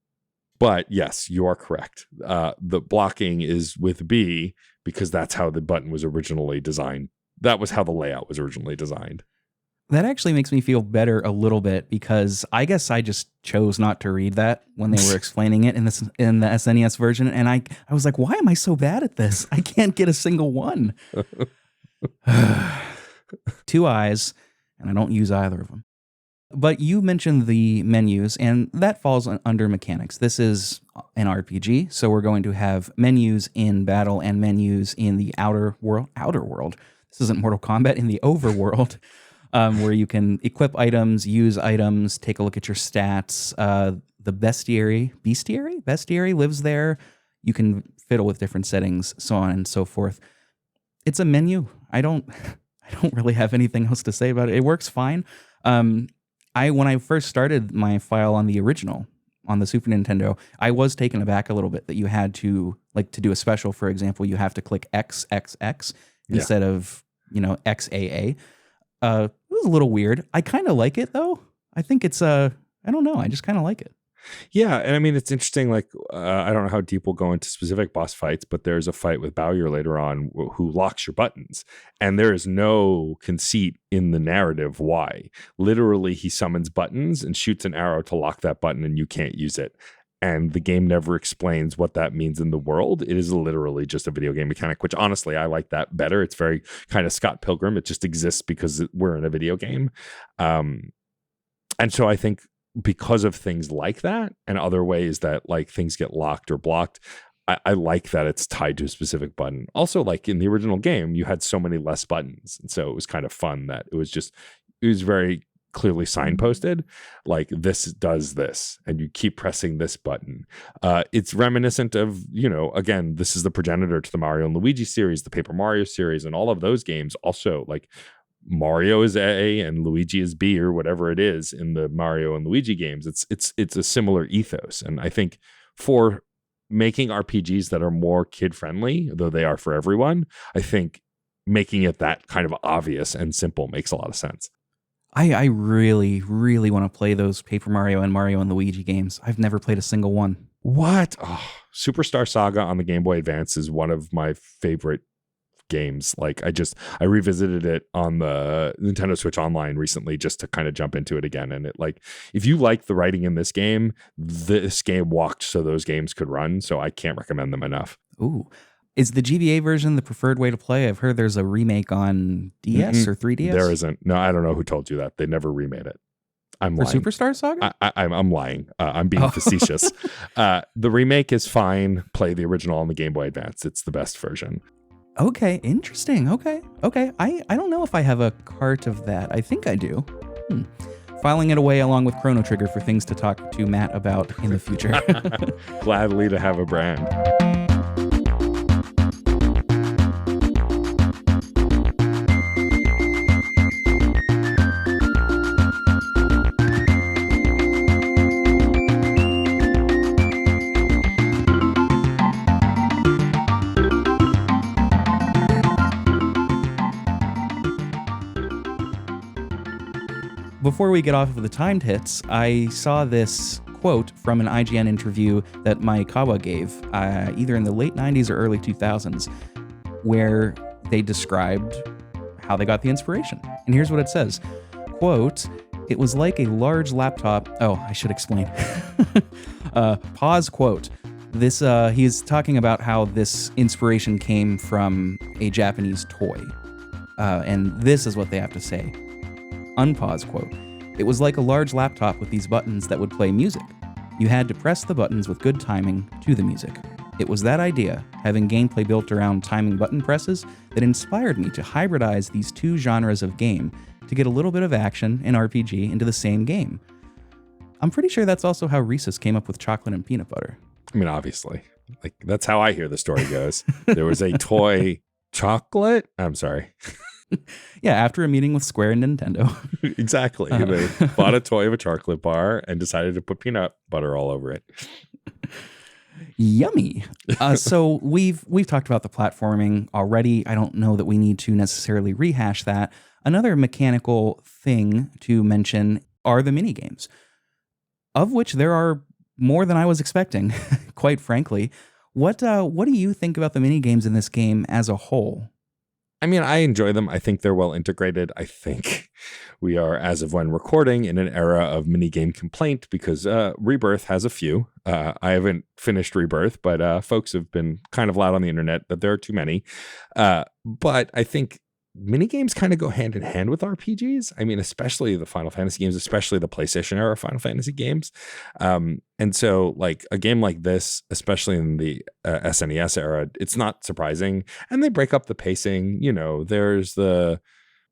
But yes, you are correct. The blocking is with B because that's how the button was originally designed. That was how the layout was originally designed. That actually makes me feel better a little bit, because I guess I just chose not to read that when they were explaining it in the SNES version. And I was like, why am I so bad at this? I can't get a single one. 2 eyes, and I don't use either of them. But you mentioned the menus, and that falls under mechanics. This is an RPG. So we're going to have menus in battle and menus in the outer world. This isn't Mortal Kombat, in the overworld, where you can equip items, use items, take a look at your stats. The bestiary lives there. You can fiddle with different settings, so on and so forth. It's a menu. I don't really have anything else to say about it. It works fine. When I first started my file on the original, on the Super Nintendo, I was taken aback a little bit that you had to, like, to do a special, for example, you have to click XXX instead of, XAA. It was a little weird. I kind of like it, though. I think it's, I don't know. I just kind of like it. Yeah, and I mean, it's interesting, like, I don't know how deep we'll go into specific boss fights, but there's a fight with Bowyer later on who locks your buttons, and there is no conceit in the narrative why. Literally, he summons buttons and shoots an arrow to lock that button, and you can't use it. And the game never explains what that means in the world. It is literally just a video game mechanic, which honestly, I like that better. It's very kind of Scott Pilgrim. It just exists because we're in a video game. And so I think, because of things like that and other ways that, like, things get locked or blocked, I like that it's tied to a specific button. Also, like, in the original game, you had so many less buttons. And so it was kind of fun that it was very clearly signposted, like, this does this, and you keep pressing this button. It's reminiscent of, again, this is the progenitor to the Mario and Luigi series, the Paper Mario series, and all of those games. Also, like, Mario is A and Luigi is B, or whatever it is in the Mario and Luigi games. It's a similar ethos. And I think for making RPGs that are more kid friendly, though they are for everyone, I think making it that kind of obvious and simple makes a lot of sense. I really, really want to play those Paper Mario and Luigi games. I've never played a single one. What? Oh, Superstar Saga on the Game Boy Advance is one of my favorite games. Like, I revisited it on the Nintendo Switch Online recently just to kind of jump into it again. And it, like, if you like the writing in this game walked so those games could run. So I can't recommend them enough. Ooh. Is the GBA version the preferred way to play? I've heard there's a remake on DS or 3DS. There isn't. No, I don't know who told you that. They never remade it. I'm lying. For Superstar Saga? I'm lying. I'm being facetious. The remake is fine. Play the original on the Game Boy Advance. It's the best version. Okay, interesting. Okay. I don't know if I have a cart of that. I think I do. Filing it away along with Chrono Trigger for things to talk to Matt about in the future. Gladly to have a brand. Before we get off of the timed hits, I saw this quote from an IGN interview that Maekawa gave, either in the late 90s or early 2000s, where they described how they got the inspiration. And here's what it says. Quote, "It was like a large laptop." Oh, I should explain. Pause quote. This, he's talking about how this inspiration came from a Japanese toy. And this is what they have to say. Unpause quote. "It was like a large laptop with these buttons that would play music. You had to press the buttons with good timing to the music. It was that idea, having gameplay built around timing button presses, that inspired me to hybridize these two genres of game to get a little bit of action and RPG into the same game." I'm pretty sure that's also how Reese's came up with chocolate and peanut butter. I mean, obviously. Like, that's how I hear the story goes. There was a toy chocolate. I'm sorry. Yeah, after a meeting with Square and Nintendo. Exactly. They bought a toy of a chocolate bar and decided to put peanut butter all over it. Yummy. So we've talked about the platforming already. I don't know that we need to necessarily rehash that. Another mechanical thing to mention are the mini games, of which there are more than I was expecting, quite frankly. What do you think about the mini games in this game as a whole? I mean, I enjoy them. I think they're well integrated. I think we are, as of when recording, in an era of minigame complaint because Rebirth has a few. I haven't finished Rebirth, but folks have been kind of loud on the internet that there are too many. But I think mini games kind of go hand in hand with RPGs. I mean, especially the Final Fantasy games, especially the PlayStation era Final Fantasy games. And so like a game like this, especially in the SNES era, it's not surprising. And they break up the pacing. You know, there's the,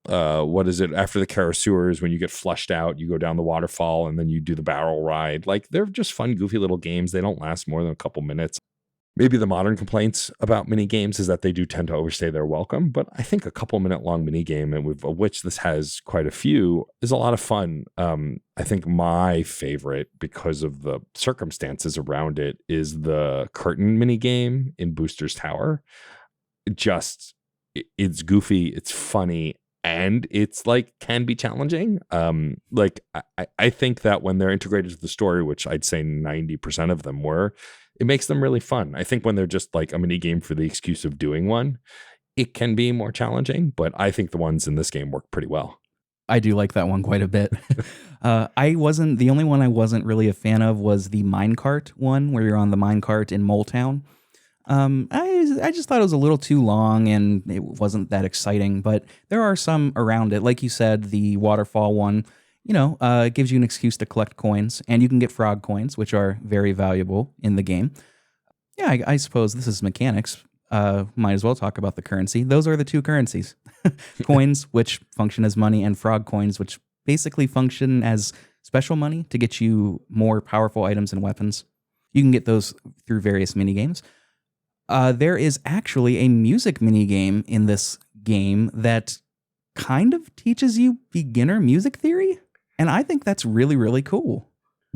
what is it? After the Karasuras, when you get flushed out, you go down the waterfall and then you do the barrel ride. Like they're just fun, goofy little games. They don't last more than a couple minutes. Maybe the modern complaints about mini games is that they do tend to overstay their welcome, but I think a couple minute long mini game, and of which this has quite a few, is a lot of fun. I think my favorite, because of the circumstances around it, is the curtain mini game in Booster's Tower. It's goofy, it's funny, and it's like can be challenging. I think that when they're integrated to the story, which I'd say 90% of them were, it makes them really fun. I think when they're just like a mini game for the excuse of doing one, it can be more challenging, but I think the ones in this game work pretty well. I do like that one quite a bit. The only one I wasn't really a fan of was the minecart one, where you're on the minecart in Mole Town. I just thought it was a little too long and it wasn't that exciting, but there are some around it. Like you said, the waterfall one, it gives you an excuse to collect coins, and you can get frog coins, which are very valuable in the game. Yeah, I suppose this is mechanics. Might as well talk about the currency. Those are the two currencies. Coins, which function as money, and frog coins, which basically function as special money to get you more powerful items and weapons. You can get those through various minigames. There is actually a music minigame in this game that kind of teaches you beginner music theory. And I think that's really, really cool.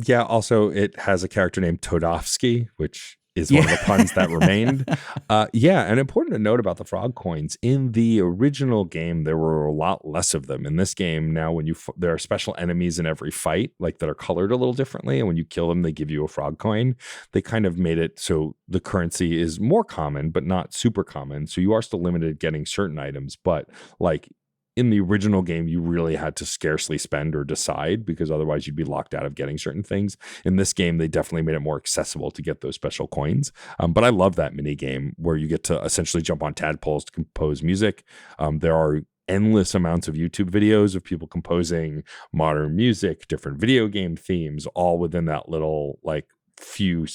Yeah, also it has a character named Todofsky, which is one of the puns that remained. And important to note about the frog coins, in the original game, there were a lot less of them. In this game, now when there are special enemies in every fight, like that are colored a little differently, and when you kill them, they give you a frog coin. They kind of made it so the currency is more common, but not super common. So you are still limited getting certain items, but like in the original game, you really had to scarcely spend or decide, because otherwise you'd be locked out of getting certain things. In this game, they definitely made it more accessible to get those special coins. But I love that mini game where you get to essentially jump on tadpoles to compose music. There are endless amounts of YouTube videos of people composing modern music, different video game themes, all within that little like few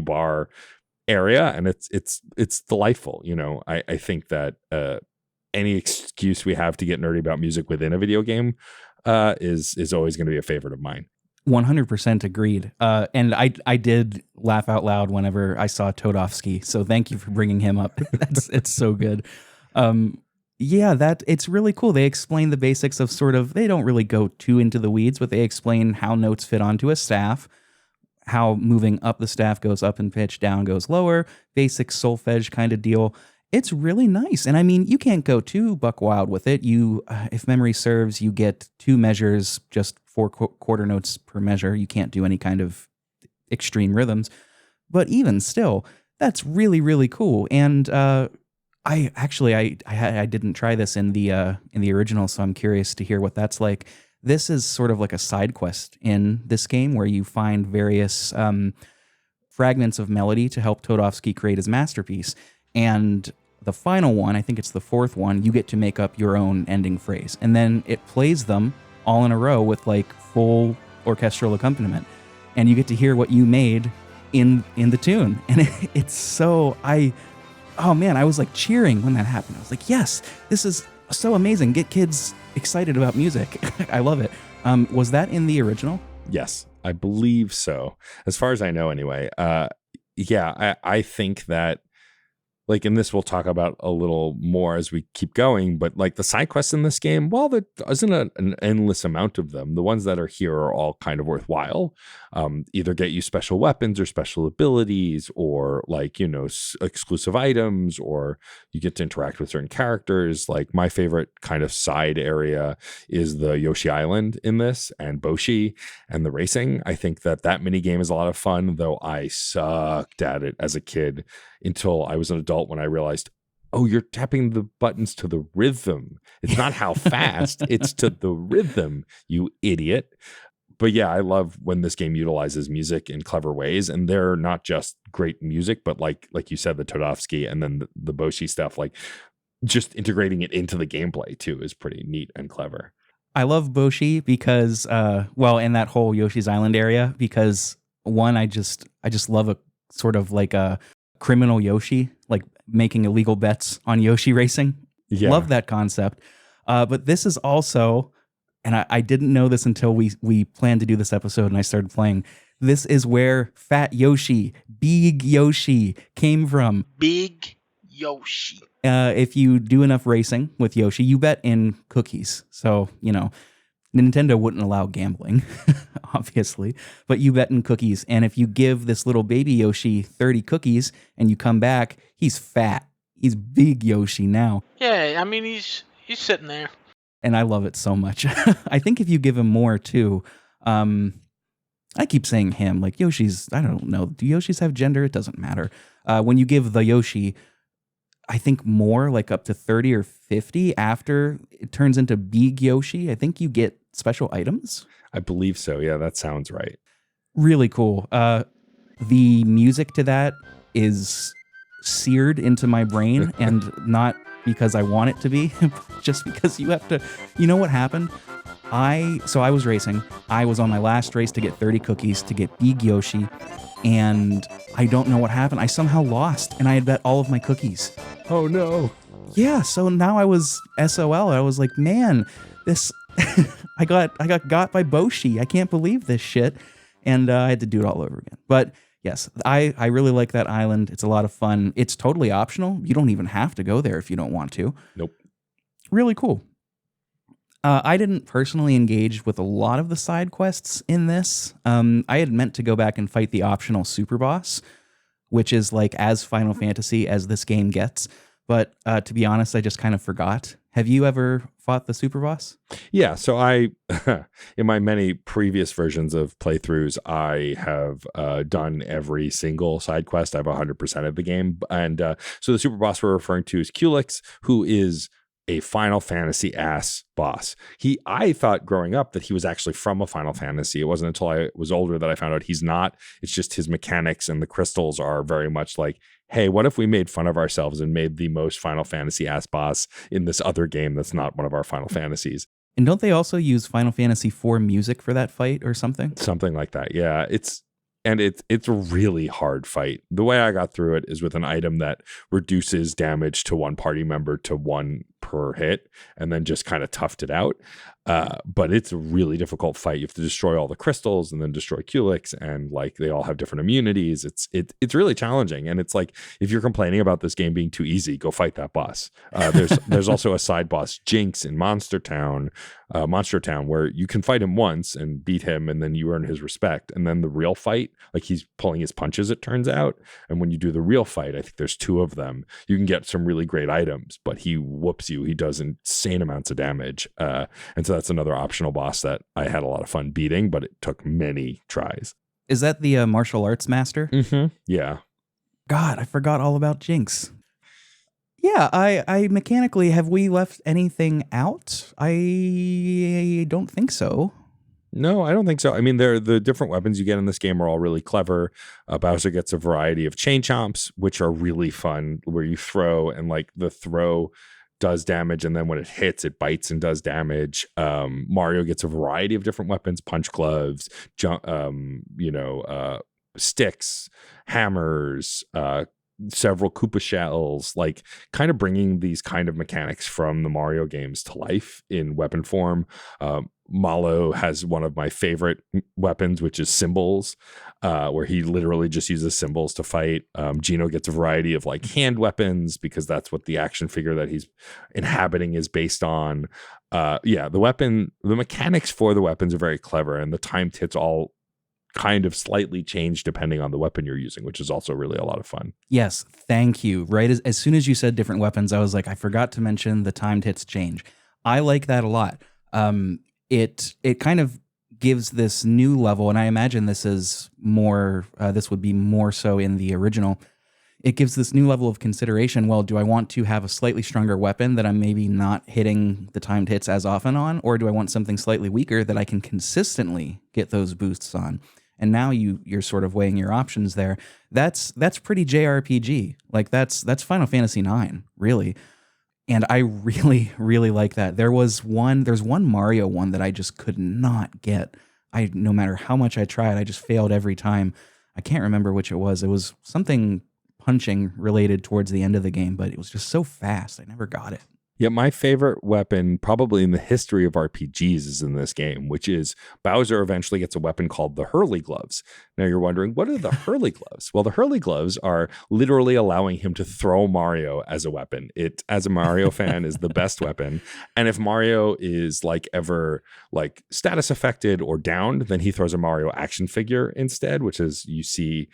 bar area, and it's delightful. I think that any excuse we have to get nerdy about music within a video game is always going to be a favorite of mine. 100% agreed. And I did laugh out loud whenever I saw Todofsky. So thank you for bringing him up. It's so good. It's really cool. They explain the basics of they don't really go too into the weeds, but they explain how notes fit onto a staff, how moving up the staff goes up in pitch, down goes lower, basic solfege kind of deal. It's really nice. And I mean, you can't go too buck wild with it. You, if memory serves, you get 2 measures, just 4 quarter notes per measure. You can't do any kind of extreme rhythms. But even still, that's really, really cool. And I didn't try this in the original, so I'm curious to hear what that's like. This is sort of like a side quest in this game where you find various fragments of melody to help Todofsky create his masterpiece. And the final one, I think it's the 4th one, you get to make up your own ending phrase. And then it plays them all in a row with like full orchestral accompaniment. And you get to hear what you made in the tune. And it's so, I was like cheering when that happened. I was like, yes, this is so amazing. Get kids excited about music. I love it. Was that in the original? Yes, I believe so. As far as I know anyway. I think that, like, in this we'll talk about a little more as we keep going, but like the side quests in this game, while there isn't an endless amount of them, the ones that are here are all kind of worthwhile. Either get you special weapons or special abilities, or like, exclusive items, or you get to interact with certain characters. Like my favorite kind of side area is the Yoshi Island in this, and Boshi and the racing. I think that mini game is a lot of fun, though I sucked at it as a kid until I was an adult when I realized, oh, you're tapping the buttons to the rhythm. It's not how fast, it's to the rhythm, you idiot. But yeah, I love when this game utilizes music in clever ways, and they're not just great music, but like you said, the Todofsky and then the Boshi stuff. Like just integrating it into the gameplay too is pretty neat and clever. I love Boshi because, in that whole Yoshi's Island area, because one, I just love a sort of like a criminal Yoshi, like making illegal bets on Yoshi racing. Yeah. Love that concept. But this is also, and I didn't know this until we planned to do this episode and I started playing. This is where Fat Yoshi, Big Yoshi came from. Big Yoshi. If you do enough racing with Yoshi, you bet in cookies. So, Nintendo wouldn't allow gambling, obviously, but you bet in cookies. And if you give this little baby Yoshi 30 cookies and you come back, he's fat. He's Big Yoshi now. Yeah, I mean, he's sitting there. And I love it so much. I think if you give him more, too, I keep saying him, like Yoshi's, I don't know. Do Yoshis have gender? It doesn't matter. When you give the Yoshi, I think more, like up to 30 or 50 after it turns into Big Yoshi, I think you get special items. I believe so. Yeah, that sounds right. Really cool. The music to that is seared into my brain, and not because I want it to be, just because you have to, you know what happened? I was racing. I was on my last race to get 30 cookies to get Big Yoshi, and I don't know what happened. I somehow lost, and I had bet all of my cookies. Oh no. Yeah, so now I was SOL. I was like, man, this I got got by Boshi. I can't believe this shit. And I had to do it all over again. But yes, I really like that island. It's a lot of fun. It's totally optional. You don't even have to go there if you don't want to. Nope. Really cool. I didn't personally engage with a lot of the side quests in this. I had meant to go back and fight the optional super boss, which is like as Final Fantasy as this game gets. But to be honest, I just kind of forgot. Have you ever fought the super boss? Yeah, so I, in my many previous versions of playthroughs, I have done every single side quest. I have 100% of the game. And so the super boss we're referring to is Culex, who is a Final Fantasy ass boss. I thought growing up that he was actually from a Final Fantasy. It wasn't until I was older that I found out he's not. It's just his mechanics and the crystals are very much like, hey, what if we made fun of ourselves and made the most Final Fantasy ass boss in this other game that's not one of our Final Fantasies? And don't they also use Final Fantasy IV music for that fight or something? Something like that, yeah. It's a really hard fight. The way I got through it is with an item that reduces damage to one party member to 1 per hit, and then just kind of toughed it out. But it's a really difficult fight. You have to destroy all the crystals and then destroy Culex, and like they all have different immunities. It's really challenging. And it's like, if you're complaining about this game being too easy, go fight that boss. There's also a side boss, Jinx, in Monster Town, where you can fight him once and beat him, and then you earn his respect. And then the real fight, like he's pulling his punches, it turns out. And when you do the real fight, I think there's 2 of them. You can get some really great items, but he whoops you. He does insane amounts of damage. And so that's another optional boss that I had a lot of fun beating, but it took many tries. Is that the martial arts master? Mm-hmm. Yeah. God, I forgot all about Jinx. Yeah, I mechanically, have we left anything out? I don't think so. No, I don't think so. I mean, the different weapons you get in this game are all really clever. Bowser gets a variety of chain chomps, which are really fun, where you throw and like the throw does damage, and then when it hits, it bites and does damage. Mario gets a variety of different weapons: punch gloves, sticks, hammers, several Koopa shells, like kind of bringing these kind of mechanics from the Mario games to life in weapon form. Malo has one of my favorite weapons, which is cymbals, where he literally just uses cymbals to fight. Gino gets a variety of like hand weapons because that's what the action figure that he's inhabiting is based on. The mechanics for the weapons are very clever, and the timed hits all kind of slightly change depending on the weapon you're using, which is also really a lot of fun. Yes, thank you. Right as soon as you said different weapons, I was like, I forgot to mention the timed hits change. I like that a lot. It kind of gives this new level, and I imagine this is more. This would be more so in the original. It gives this new level of consideration. Well, do I want to have a slightly stronger weapon that I'm maybe not hitting the timed hits as often on, or do I want something slightly weaker that I can consistently get those boosts on? And now you're sort of weighing your options there. That's pretty JRPG. Like that's Final Fantasy IX, really. And I really, really like that. There's one Mario one that I just could not get. No matter how much I tried, I just failed every time. I can't remember which it was. It was something punching related towards the end of the game, but it was just so fast. I never got it. Yeah, my favorite weapon probably in the history of RPGs is in this game, which is Bowser eventually gets a weapon called the Hurley Gloves. Now you're wondering, what are the Hurley Gloves? Well, the Hurley Gloves are literally allowing him to throw Mario as a weapon. It, as a Mario fan, is the best weapon. And if Mario is ever status affected or downed, then he throws a Mario action figure instead, which is you see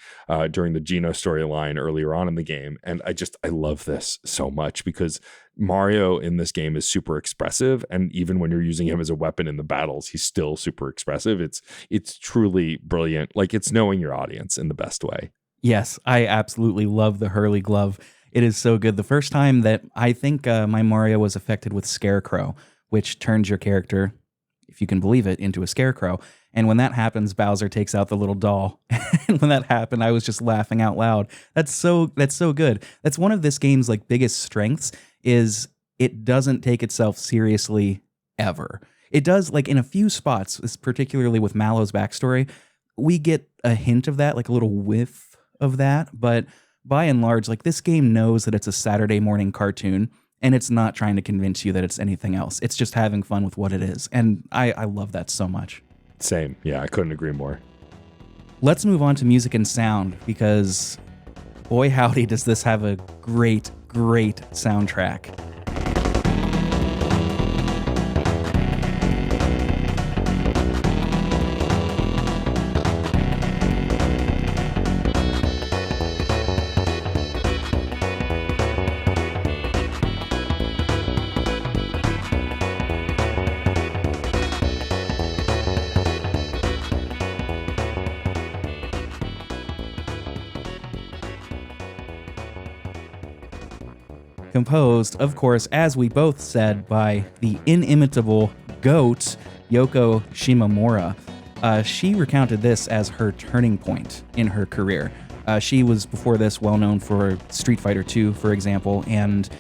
during the Geno storyline earlier on in the game. And I love this so much because Mario in this game is super expressive, and even when you're using him as a weapon in the battles, he's still super expressive. It's truly brilliant. It's knowing your audience in the best way. Yes, I absolutely love the Hurley Glove. It is so good. The first time that I think my Mario was affected with Scarecrow, which turns your character, if you can believe it, into a scarecrow. And when that happens, Bowser takes out the little doll. And when that happened, I was just laughing out loud. That's so good. That's one of this game's biggest strengths is it doesn't take itself seriously ever. It does in a few spots, particularly with Mallow's backstory, we get a hint of that, a little whiff of that. But by and large, this game knows that it's a Saturday morning cartoon, and it's not trying to convince you that it's anything else. It's just having fun with what it is. And I love that so much. Same. Yeah, I couldn't agree more. Let's move on to music and sound, because boy howdy does this have a great soundtrack. Composed, of course, as we both said, by the inimitable GOAT, Yoko Shimomura. She recounted this as her turning point in her career. She was, before this, well known for Street Fighter II, for example, and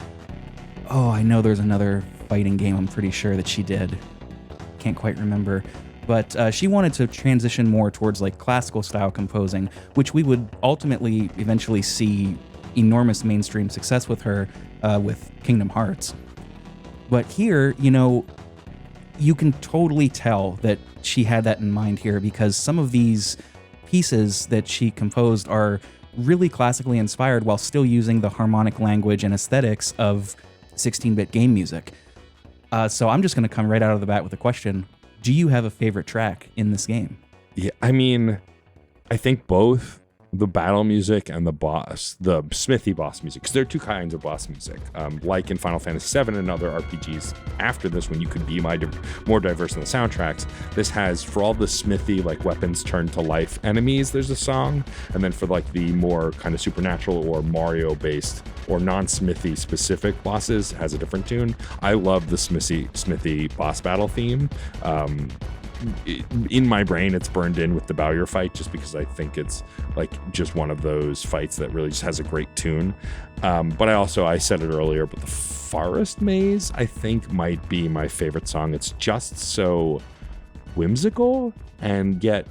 I know there's another fighting game I'm pretty sure that she did. Can't quite remember. But she wanted to transition more towards classical style composing, which we would ultimately eventually see enormous mainstream success with her with Kingdom Hearts. But here, you can totally tell that she had that in mind here, because some of these pieces that she composed are really classically inspired while still using the harmonic language and aesthetics of 16-bit game music. So I'm just going to come right out of the bat with a question. Do you have a favorite track in this game? Yeah, I think both the battle music and the smithy boss music, because there are two kinds of boss music. Like in Final Fantasy VII and other RPGs after this, when you could be more diverse in the soundtracks, this has, for all the smithy, weapons turned to life enemies, there's a song. And then for the more kind of supernatural or Mario-based or non-smithy specific bosses, has a different tune. I love the smithy boss battle theme. In my brain, it's burned in with the Bowyer fight, just because I think it's just one of those fights that really just has a great tune. But I said it earlier, but the Forest Maze, I think, might be my favorite song. It's just so whimsical, and yet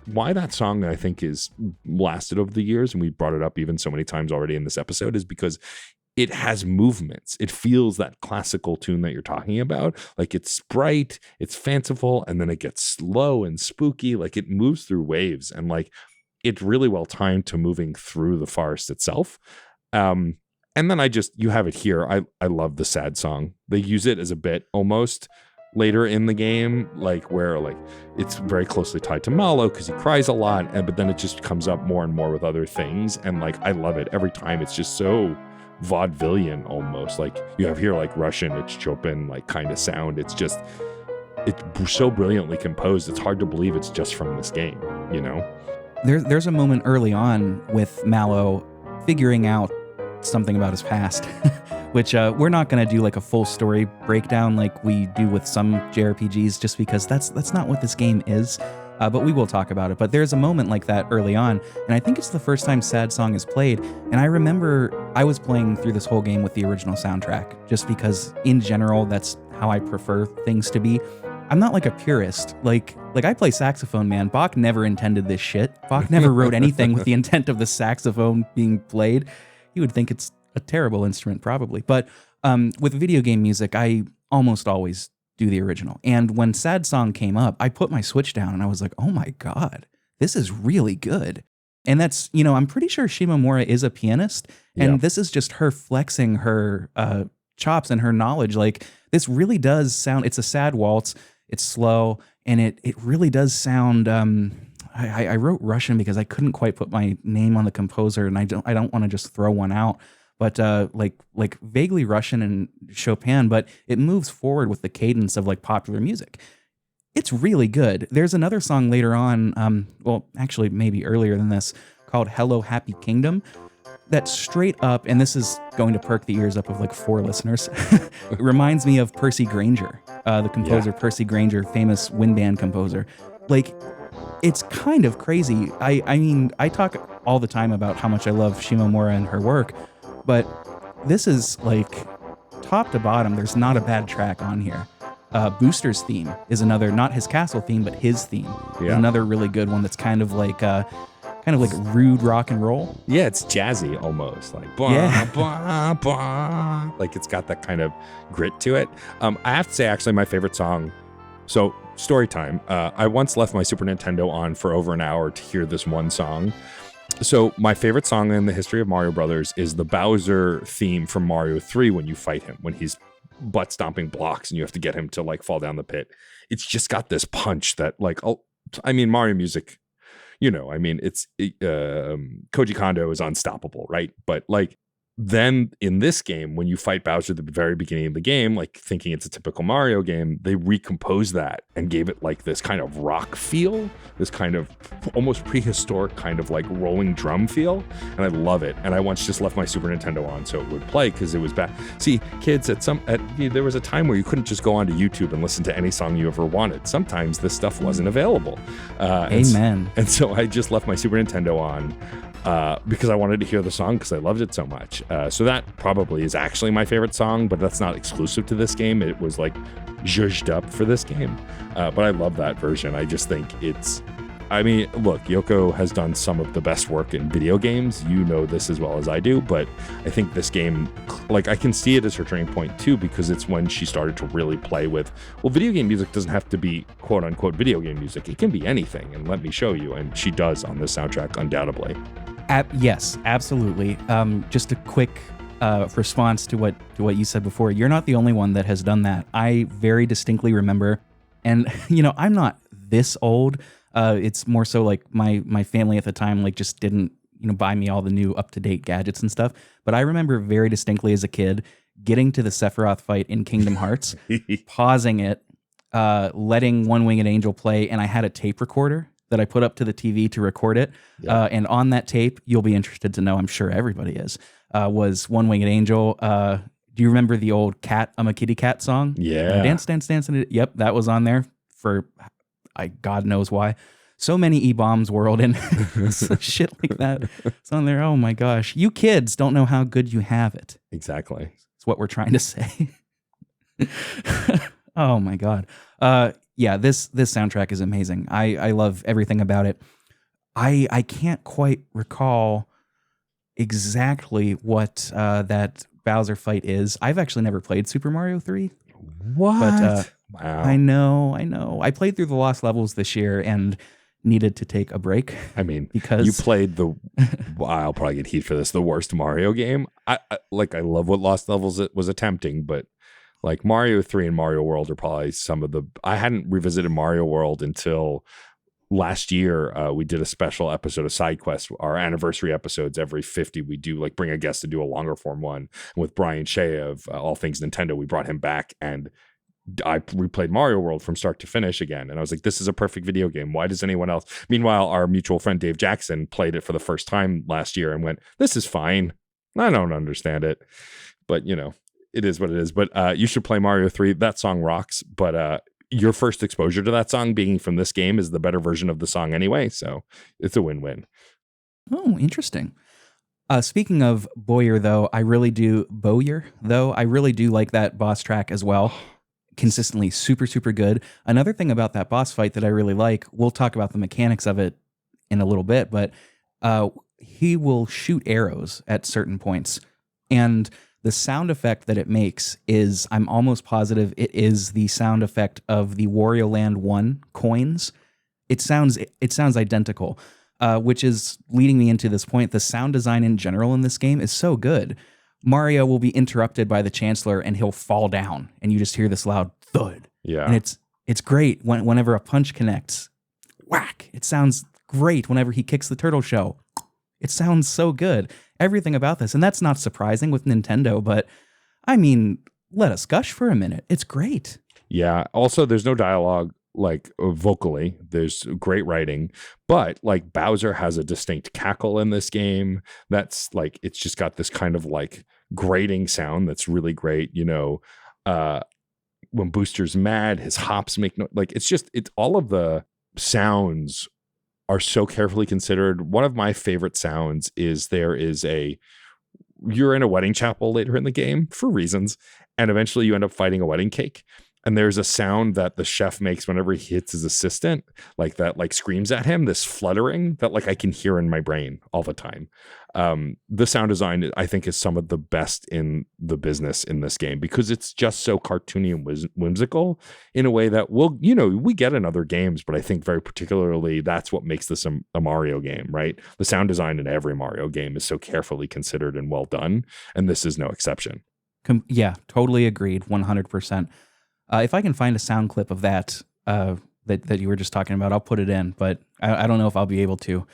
why that song, I think, is lasted over the years, and we brought it up even so many times already in this episode, is because it has movements. It feels that classical tune that you're talking about. It's bright, it's fanciful, and then it gets slow and spooky. It moves through waves, and it's really well timed to moving through the forest itself. And then you have it here. I love the sad song. They use it as a bit almost later in the game, where it's very closely tied to Mallow because he cries a lot, but then it just comes up more and more with other things. And I love it every time. It's just so vaudevillian almost. You have here Russian, it's Chopin kind of sound. It's so brilliantly composed. It's hard to believe it's just from this game, There's a moment early on with Mallow figuring out something about his past, which we're not going to do a full story breakdown like we do with some JRPGs, just because that's not what this game is. but we will talk about it. But there's a moment like that early on, and I think it's the first time Sad Song is played. And I remember I was playing through this whole game with the original soundtrack, just because in general, that's how I prefer things to be. I'm not like a purist. Like I play saxophone, man. Bach never intended this shit. Bach never wrote anything with the intent of the saxophone being played. You would think it's a terrible instrument, probably. But with video game music, I almost always do the original. And when Sad Song came up, I put my Switch down and I was like, oh my God, this is really good. And that's, I'm pretty sure Shimomura is a pianist. And this is just her flexing her chops and her knowledge. Like, this really does sound, it's a sad waltz, it's slow, and it really does sound, I wrote Russian because I couldn't quite put my name on the composer, and I don't want to just throw one out. But like vaguely Russian and Chopin, but it moves forward with the cadence of like popular music. It's really good. There's another song later on, well, actually maybe earlier than this, called Hello Happy Kingdom, that's straight up, and this is going to perk the ears up of like 4 listeners, it reminds me of Percy Grainger, the composer Percy Grainger, famous wind band composer. Like, it's kind of crazy. I mean, I talk all the time about how much I love Shimomura and her work, but this is like top to bottom. There's not a bad track on here. Booster's theme is another, not his castle theme, but his theme. Is another really good one that's kind of like rude rock and roll. Yeah, it's jazzy almost, like blah, blah, blah. Like it's got that kind of grit to it. I have to say, actually, my favorite song. So, story time. I once left my Super Nintendo on for over an hour to hear this one song. So my favorite song in the history of Mario Brothers is the Bowser theme from Mario 3 when you fight him, when he's butt stomping blocks and you have to get him to like fall down the pit. It's just got this punch that like, Mario music, it's Koji Kondo is unstoppable, right? But like then in this game, when you fight Bowser at the very beginning of the game, like thinking it's a typical Mario game, they recomposed that and gave it like this kind of rock feel, this kind of almost prehistoric kind of like rolling drum feel. And I love it. And I once just left my Super Nintendo on so it would play because it was bad. See, kids, there was a time where you couldn't just go onto YouTube and listen to any song you ever wanted. Sometimes this stuff wasn't available. Amen. And so I just left my Super Nintendo on because I wanted to hear the song because I loved it so much. So that probably is actually my favorite song, but that's not exclusive to this game. It was like zhuzhed up for this game. But I love that version. I just think look, Yoko has done some of the best work in video games. You know this as well as I do, but I think this game, like I can see it as her turning point too, because it's when she started to really play with, well, video game music doesn't have to be quote unquote video game music. It can be anything, and let me show you. And she does on this soundtrack, undoubtedly. Yes, absolutely. Just a quick response to what you said before. You're not the only one that has done that. I very distinctly remember, and I'm not this old. It's more so like my family at the time like just didn't buy me all the new up-to-date gadgets and stuff. But I remember very distinctly as a kid getting to the Sephiroth fight in Kingdom Hearts, pausing it, letting One Winged Angel play, and I had a tape recorder that I put up to the TV to record it. And on that tape, you'll be interested to know, I'm sure everybody is, was One Winged Angel. Do you remember the old cat, I'm a kitty cat song? Yeah. Dance, dance, dance. Yep, that was on there for God knows why. So many E-Bombs World and shit like that. It's on there. Oh my gosh. You kids don't know how good you have it. Exactly. That's what we're trying to say. Oh my God. Yeah, this soundtrack is amazing. I love everything about it. I can't quite recall exactly what that Bowser fight is. I've actually never played Super Mario 3. What? But, wow. I know. I played through the lost levels this year and needed to take a break. I mean, because you played I'll probably get heat for this, the worst Mario game. I love what Lost Levels was attempting, but like Mario 3 and Mario World are probably I hadn't revisited Mario World until last year. We did a special episode of Side Quest, our anniversary episodes. Every 50 we do like bring a guest to do a longer form one. And with Brian Shea of All Things Nintendo, we brought him back and I replayed Mario World from start to finish again. And I was like, this is a perfect video game. Why does anyone else? Meanwhile, our mutual friend Dave Jackson played it for the first time last year and went, this is fine. I don't understand it. But, it is what it is. But you should play Mario 3. That song rocks. But your first exposure to that song being from this game is the better version of the song anyway. So it's a win-win. Oh, interesting. Speaking of Bowyer, though, I really do like that boss track as well. Consistently super, super good. Another thing about that boss fight that I really like, we'll talk about the mechanics of it in a little bit, but he will shoot arrows at certain points. And the sound effect that it makes is, I'm almost positive it is the sound effect of the Wario Land 1 coins. It sounds identical. Which is leading me into this point. The sound design in general in this game is so good. Mario will be interrupted by the Chancellor and he'll fall down and you just hear this loud thud. Yeah. And it's great whenever a punch connects. Whack! It sounds great whenever he kicks the turtle shell. It sounds so good. Everything about this. And that's not surprising with Nintendo, but I mean, let us gush for a minute. It's great. Yeah. Also, there's no dialogue. Like vocally, there's great writing, but like Bowser has a distinct cackle in this game. That's like, it's just got this kind of like grating sound that's really great. You know, when Booster's mad, his hops make no, like, it's all of the sounds are so carefully considered. One of my favorite sounds is you're in a wedding chapel later in the game for reasons, and eventually you end up fighting a wedding cake. And there's a sound that the chef makes whenever he hits his assistant, like that, like screams at him, this fluttering that like I can hear in my brain all the time. The sound design, I think, is some of the best in the business in this game because it's just so cartoony and whimsical in a way that we get in other games, but I think very particularly that's what makes this a Mario game, right? The sound design in every Mario game is so carefully considered and well done, and this is no exception. Yeah, totally agreed, 100%. If I can find a sound clip of that that you were just talking about, I'll put it in, but I don't know if I'll be able to.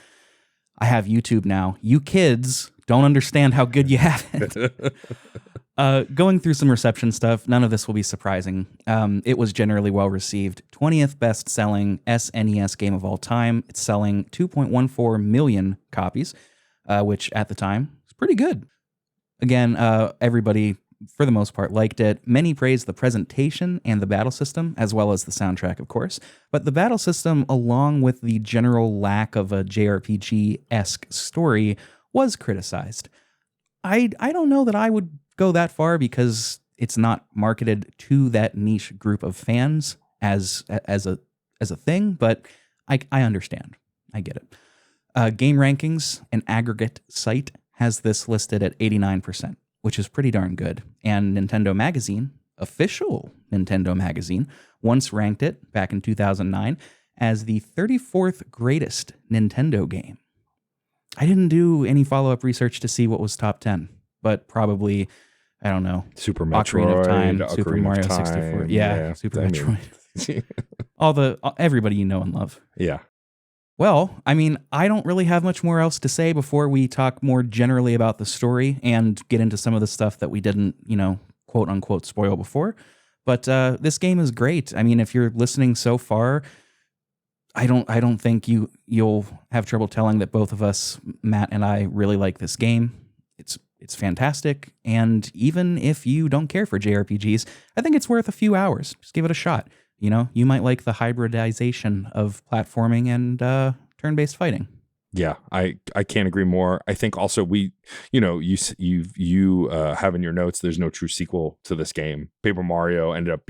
I have YouTube now. You kids don't understand how good you have it. Going through some reception stuff, none of this will be surprising. It was generally well received. 20th best-selling SNES game of all time. It's selling 2.14 million copies, which at the time was pretty good. Again, everybody, for the most part, liked it. Many praised the presentation and the battle system, as well as the soundtrack, of course. But the battle system, along with the general lack of a JRPG-esque story, was criticized. I don't know that I would go that far because it's not marketed to that niche group of fans as a thing, but I understand. I get it. Game Rankings, an aggregate site, has this listed at 89%. Which is pretty darn good. And Nintendo Magazine, official Nintendo Magazine, once ranked it, back in 2009, as the 34th greatest Nintendo game. I didn't do any follow-up research to see what was top 10, but probably, I don't know, Super Metroid, Ocarina of Time, Ocarina Super Mario of Time, 64. Yeah, Super Metroid. Mean, everybody you know and love. Yeah. Well, I mean, I don't really have much more else to say before we talk more generally about the story and get into some of the stuff that we didn't, quote unquote, spoil before. But this game is great. I mean, if you're listening so far, I don't think you'll have trouble telling that both of us, Matt and I, really like this game. It's fantastic. And even if you don't care for JRPGs, I think it's worth a few hours. Just give it a shot. You might like the hybridization of platforming and turn-based fighting. Yeah, I can't agree more. I think also you have in your notes, there's no true sequel to this game. Paper Mario ended up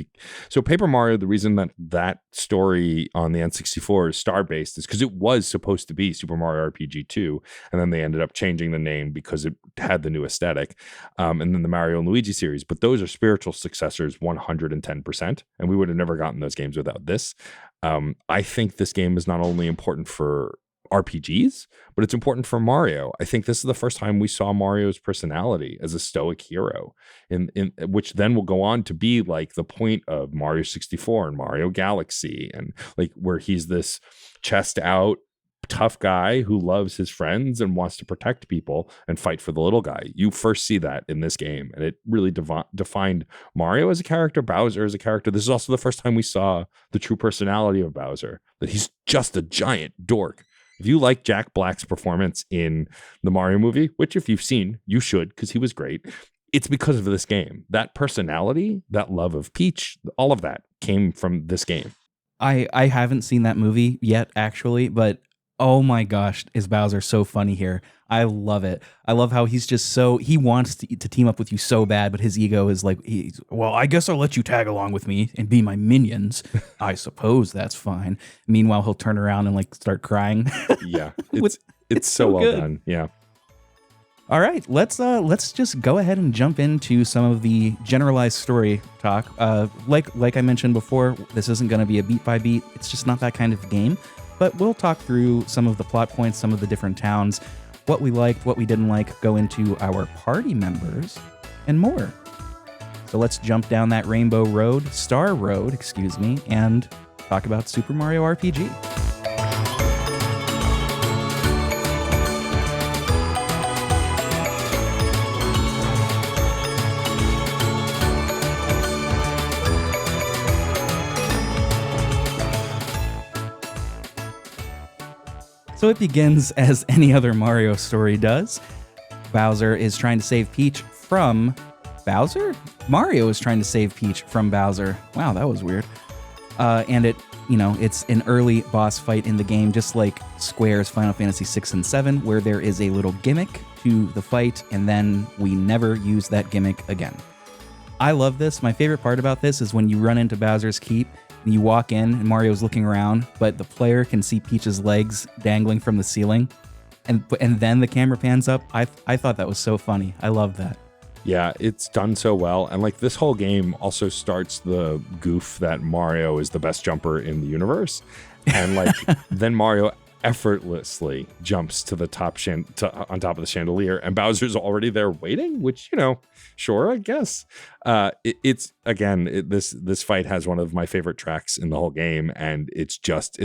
so Paper Mario, the reason that story on the N64 is star-based is because it was supposed to be Super Mario RPG 2, and then they ended up changing the name because it had the new aesthetic, and then the Mario and Luigi series. But those are spiritual successors 110%, and we would have never gotten those games without this. I think this game is not only important for RPGs, but it's important for Mario. I think this is the first time we saw Mario's personality as a stoic hero, in which then will go on to be like the point of Mario 64 and Mario Galaxy, and like where he's this chest out tough guy who loves his friends and wants to protect people and fight for the little guy. You first see that in this game, and it really defined Mario as a character, Bowser as a character. This is also the first time we saw the true personality of Bowser, that he's just a giant dork. If you like Jack Black's performance in the Mario movie, which if you've seen, you should, because he was great, it's because of this game. That personality, that love of Peach, all of that came from this game. I haven't seen that movie yet, actually, but oh my gosh, is Bowser so funny here. I love it. I love how he's just he wants to team up with you so bad, but his ego is like, well, I guess I'll let you tag along with me and be my minions. I suppose that's fine. Meanwhile, he'll turn around and like start crying. Yeah, it's so well good. done. Yeah. All right, let's just go ahead and jump into some of the generalized story talk. Like I mentioned before, this isn't going to be a beat by beat. It's just not that kind of game. But we'll talk through some of the plot points, some of the different towns, what we liked, what we didn't like, go into our party members, and more. So let's jump down that Star Road, excuse me, and talk about Super Mario RPG. So it begins as any other Mario story does. Bowser is trying to save Peach from Bowser? Mario is trying to save Peach from Bowser. Wow, that was weird. And it's an early boss fight in the game, just like Square's Final Fantasy 6 and 7, where there is a little gimmick to the fight, and then we never use that gimmick again. I love this. My favorite part about this is when you run into Bowser's Keep, and you walk in and Mario's looking around, but the player can see Peach's legs dangling from the ceiling, and then the camera pans up. I thought that was so funny. I love that. Yeah, it's done so well. And like this whole game also starts the goof that Mario is the best jumper in the universe. And like then Mario effortlessly jumps to the on top of the chandelier, and Bowser's already there waiting, which, sure, I guess. This fight has one of my favorite tracks in the whole game, and it's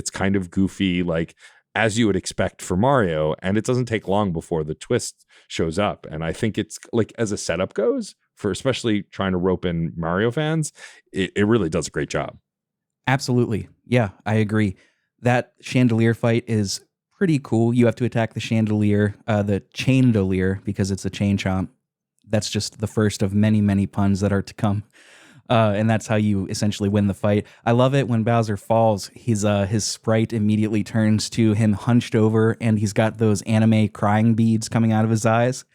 kind of goofy, like as you would expect for Mario, and it doesn't take long before the twist shows up. And I think it's like, as a setup goes, for especially trying to rope in Mario fans, it really does a great job. Absolutely. Yeah, I agree. That chandelier fight is pretty cool. You have to attack the chandelier, the chaindelier, because it's a chain chomp. That's just the first of many, many puns that are to come. And that's how you essentially win the fight. I love it when Bowser falls. His sprite immediately turns to him hunched over, and he's got those anime crying beads coming out of his eyes.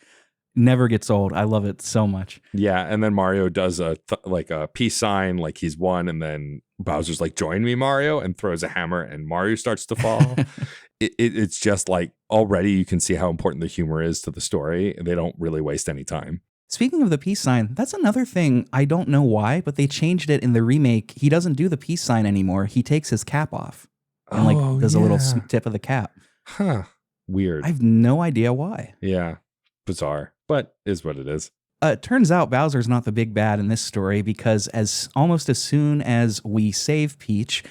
Never gets old. I love it so much. Yeah, and then Mario does a peace sign, like he's won, and then Bowser's like, "Join me, Mario," and throws a hammer, and Mario starts to fall. It's just like, already you can see how important the humor is to the story. They don't really waste any time. Speaking of the peace sign, that's another thing. I don't know why, but they changed it in the remake. He doesn't do the peace sign anymore. He takes his cap off and does a little tip of the cap. Huh. Weird. I have no idea why. Yeah. Bizarre, but is what it is. It turns out Bowser's not the big bad in this story, because almost as soon as we save Peach,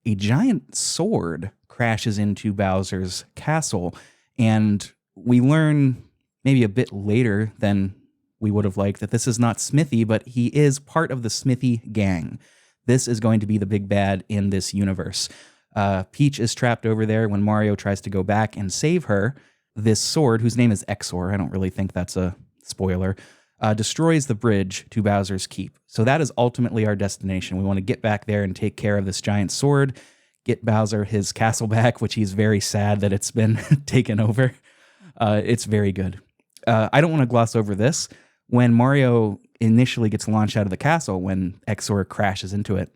a giant sword crashes into Bowser's castle, and we learn maybe a bit later than we would have liked that this is not Smithy, but he is part of the Smithy gang. This is going to be the big bad in this universe. Peach is trapped over there when Mario tries to go back and save her. This sword, whose name is Exor, I don't really think that's a spoiler, destroys the bridge to Bowser's Keep. So that is ultimately our destination. We want to get back there and take care of this giant sword, get Bowser his castle back, which he's very sad that it's been taken over. It's very good. I don't want to gloss over this. When Mario initially gets launched out of the castle, when Exor crashes into it,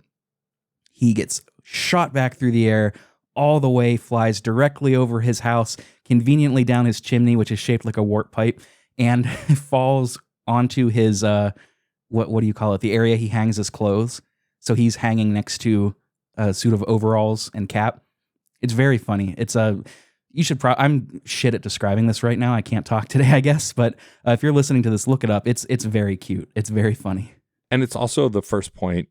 he gets shot back through the air all the way, flies directly over his house, conveniently down his chimney, which is shaped like a warp pipe, and falls onto his, what do you call it? The area he hangs his clothes. So he's hanging next to a suit of overalls and cap. It's very funny. I'm shit at describing this right now. I can't talk today, I guess. But if you're listening to this, look it up. It's very cute. It's very funny. And it's also the first point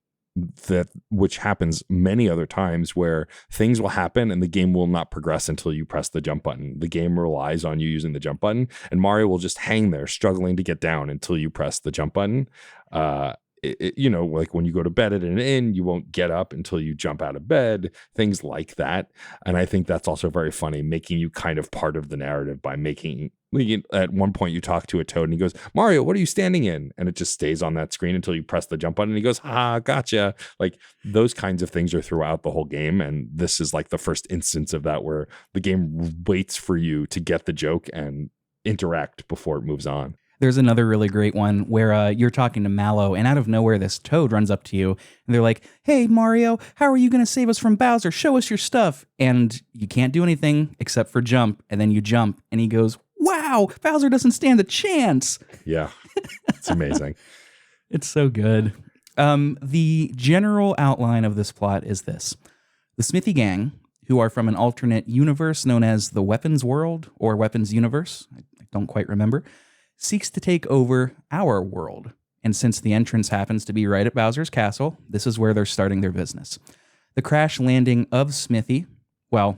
which happens many other times, where things will happen and the game will not progress until you press the jump button. The game relies on you using the jump button, and Mario will just hang there struggling to get down until you press the jump button. like when you go to bed at an inn, you won't get up until you jump out of bed, things like that. And I think that's also very funny, making you kind of part of the narrative by making, at one point you talk to a toad and he goes, Mario, what are you standing in? And it just stays on that screen until you press the jump button and he goes, gotcha. Like those kinds of things are throughout the whole game. And this is like the first instance of that where the game waits for you to get the joke and interact before it moves on. There's another really great one where you're talking to Mallow, and out of nowhere, this toad runs up to you, and they're like, hey, Mario, how are you going to save us from Bowser? Show us your stuff. And you can't do anything except for jump, and then you jump, and he goes, wow, Bowser doesn't stand a chance. Yeah, it's amazing. It's so good. The general outline of this plot is this. The Smithy Gang, who are from an alternate universe known as the Weapons World or Weapons Universe, I don't quite remember, seeks to take over our world. And since the entrance happens to be right at Bowser's castle, this is where they're starting their business. The crash landing of Smithy, well,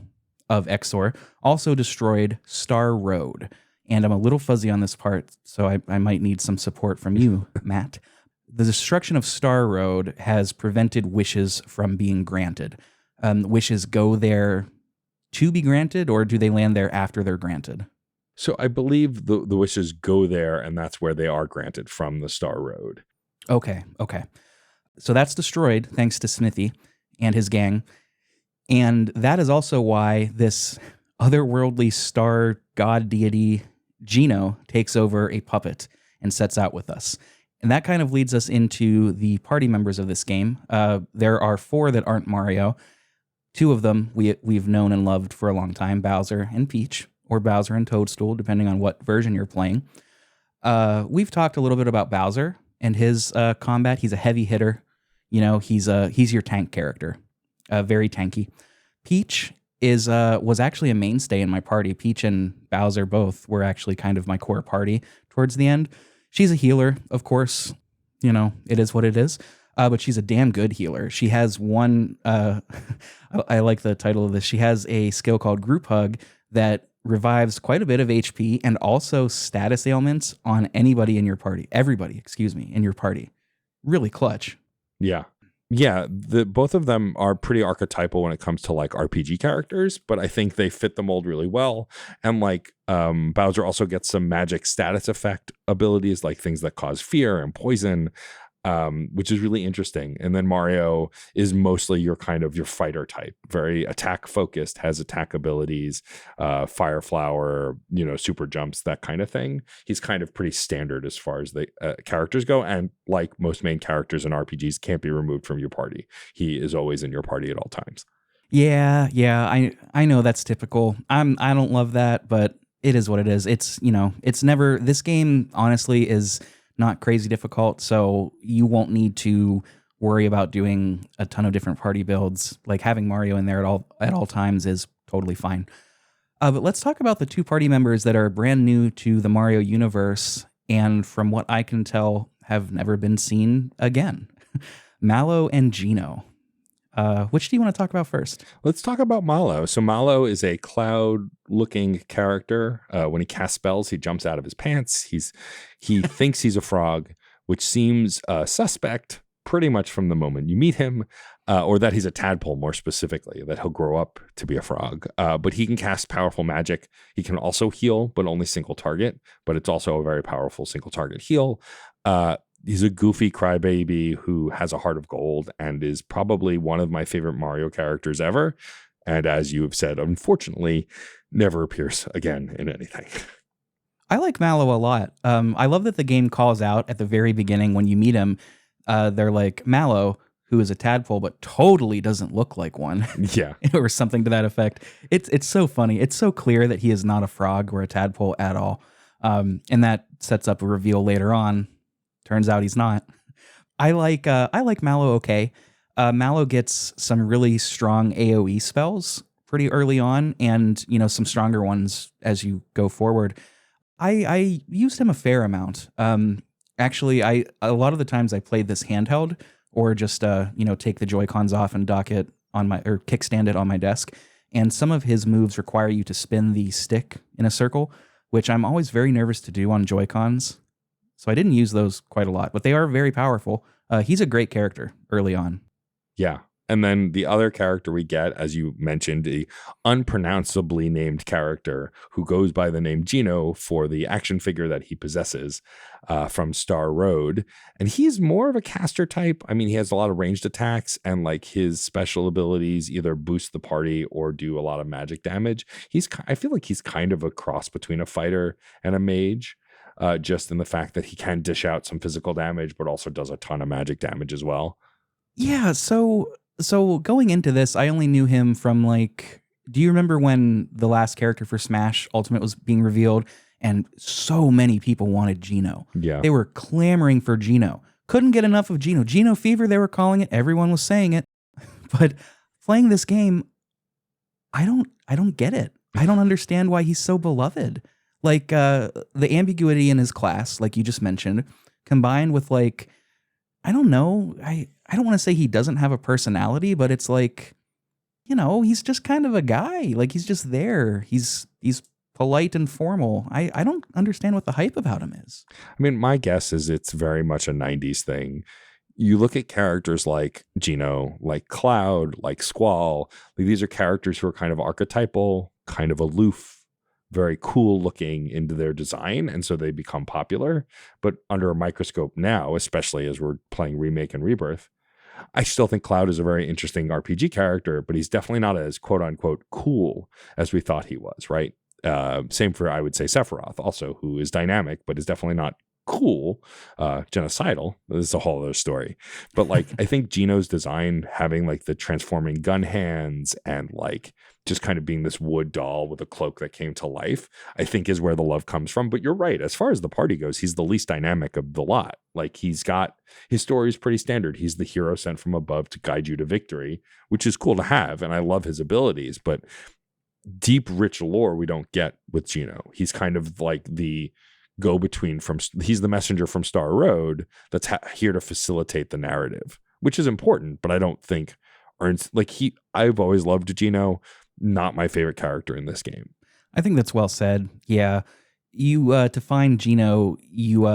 of Exor, also destroyed Star Road. And I'm a little fuzzy on this part, so I might need some support from you, Matt. The destruction of Star Road has prevented wishes from being granted. Wishes go there to be granted, or do they land there after they're granted? So I believe the wishes go there, and that's where they are granted from the Star Road. Okay. So that's destroyed thanks to Smithy and his gang. And that is also why this otherworldly star god deity, Gino, takes over a puppet and sets out with us. And that kind of leads us into the party members of this game. There are 4 that aren't Mario. 2 of them we've known and loved for a long time, Bowser and Peach, or Bowser and Toadstool, depending on what version you're playing. We've talked a little bit about Bowser and his combat. He's a heavy hitter. He's your tank character, very tanky. Peach was actually a mainstay in my party. Peach and Bowser both were actually kind of my core party towards the end. She's a healer, of course. It is what it is. But she's a damn good healer. She has one, I like the title of this. She has a skill called Group Hug that revives quite a bit of HP and also status ailments on anybody in your party. Everybody, in your party. Really clutch. Yeah. Both of them are pretty archetypal when it comes to like RPG characters, but I think they fit the mold really well. And like Bowser also gets some magic status effect abilities, like things that cause fear and poison, which is really interesting. And then Mario is mostly your fighter type, very attack focused, has attack abilities, fire flower, super jumps, that kind of thing. He's kind of pretty standard as far as the characters go. And like most main characters in RPGs, can't be removed from your party. He is always in your party at all times. Yeah. I know that's typical. I don't love that, but it is what it is. It's never, this game honestly is not crazy difficult, so you won't need to worry about doing a ton of different party builds. Like having Mario in there at all times is totally fine. But let's talk about the 2 party members that are brand new to the Mario universe, and from what I can tell, have never been seen again. Mallow and Gino. Which do you want to talk about first? Let's talk about Mallow. So Mallow is a cloud-looking character. When he casts spells, he jumps out of his pants. He thinks he's a frog, which seems suspect pretty much from the moment you meet him, or that he's a tadpole, more specifically, that he'll grow up to be a frog. But he can cast powerful magic. He can also heal, but only single target. But it's also a very powerful single target heal. He's a goofy crybaby who has a heart of gold and is probably one of my favorite Mario characters ever. And as you have said, unfortunately, never appears again in anything. I like Mallow a lot. I love that the game calls out at the very beginning when you meet him. They're like, Mallow, who is a tadpole but totally doesn't look like one. Yeah. Or something to that effect. It's so funny. It's so clear that he is not a frog or a tadpole at all. And that sets up a reveal later on. Turns out he's not. I like Mallow okay. Mallow gets some really strong AoE spells pretty early on, and some stronger ones as you go forward. I used him a fair amount. Actually, a lot of the times I played this handheld, or just take the Joy-Cons off and dock it on or kickstand it on my desk. And some of his moves require you to spin the stick in a circle, which I'm always very nervous to do on Joy-Cons. So I didn't use those quite a lot, but they are very powerful. He's a great character early on. Yeah. And then the other character we get, as you mentioned, the unpronounceably named character who goes by the name Gino for the action figure that he possesses from Star Road. And he's more of a caster type. I mean, he has a lot of ranged attacks, and like his special abilities either boost the party or do a lot of magic damage. I feel like he's kind of a cross between a fighter and a mage. Just in the fact that he can dish out some physical damage, but also does a ton of magic damage as well. Yeah, so going into this, I only knew him from like, do you remember when the last character for Smash Ultimate was being revealed and so many people wanted Gino? Yeah. They were clamoring for Gino. Couldn't get enough of Gino. Gino fever, they were calling it. Everyone was saying it. But playing this game, I don't get it. I don't understand why he's so beloved. Like the ambiguity in his class, like you just mentioned, combined with like, I don't know, I don't want to say he doesn't have a personality, but it's like, you know, he's just kind of a guy. Like he's just there. He's polite and formal. I don't understand what the hype about him is. I mean, my guess is it's very much a 90s thing. You look at characters like Gino, like Cloud, like Squall. Like these are characters who are kind of archetypal, kind of aloof, very cool looking into their design, and so they become popular. But under a microscope now, especially as we're playing Remake and Rebirth, I still think Cloud is a very interesting RPG character, but he's definitely not as quote unquote cool as we thought he was, right? Same for, I would say, Sephiroth also, who is dynamic, but is definitely not cool, genocidal. This is a whole other story. But like, I think Gino's design, having like the transforming gun hands and like just kind of being this wood doll with a cloak that came to life, I think is where the love comes from. But you're right, as far as the party goes, he's the least dynamic of the lot. Like his story is pretty standard. He's the hero sent from above to guide you to victory, which is cool to have, and I love his abilities. But deep, rich lore we don't get with Gino. He's kind of like the go-between he's the messenger from Star Road that's here to facilitate the narrative, which is important, but I don't think earns I've always loved Gino, not my favorite character in this game. I think that's well said. Yeah. You to find Gino,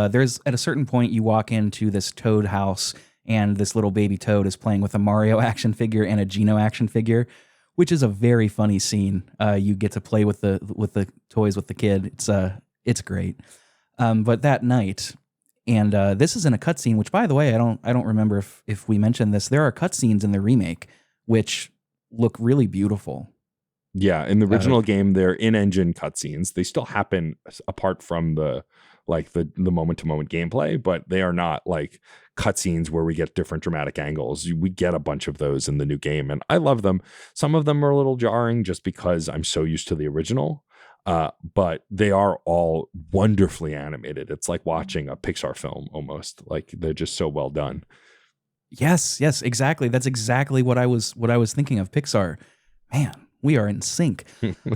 there's at a certain point you walk into this Toad house and this little baby Toad is playing with a Mario action figure and a Gino action figure, which is a very funny scene. You get to play with the toys with the kid. It's great. But that night, and this is in a cutscene, which, by the way, I don't remember if we mentioned this. There are cutscenes in the remake which look really beautiful. Yeah, in the original game, they're in-engine cutscenes. They still happen apart from the moment-to-moment gameplay, but they are not like cutscenes where we get different dramatic angles. We get a bunch of those in the new game, and I love them. Some of them are a little jarring just because I'm so used to the original. But they are all wonderfully animated. It's like watching a Pixar film almost. Like they're just so well done. Yes, exactly. That's exactly what I was thinking of. Pixar, man, we are in sync.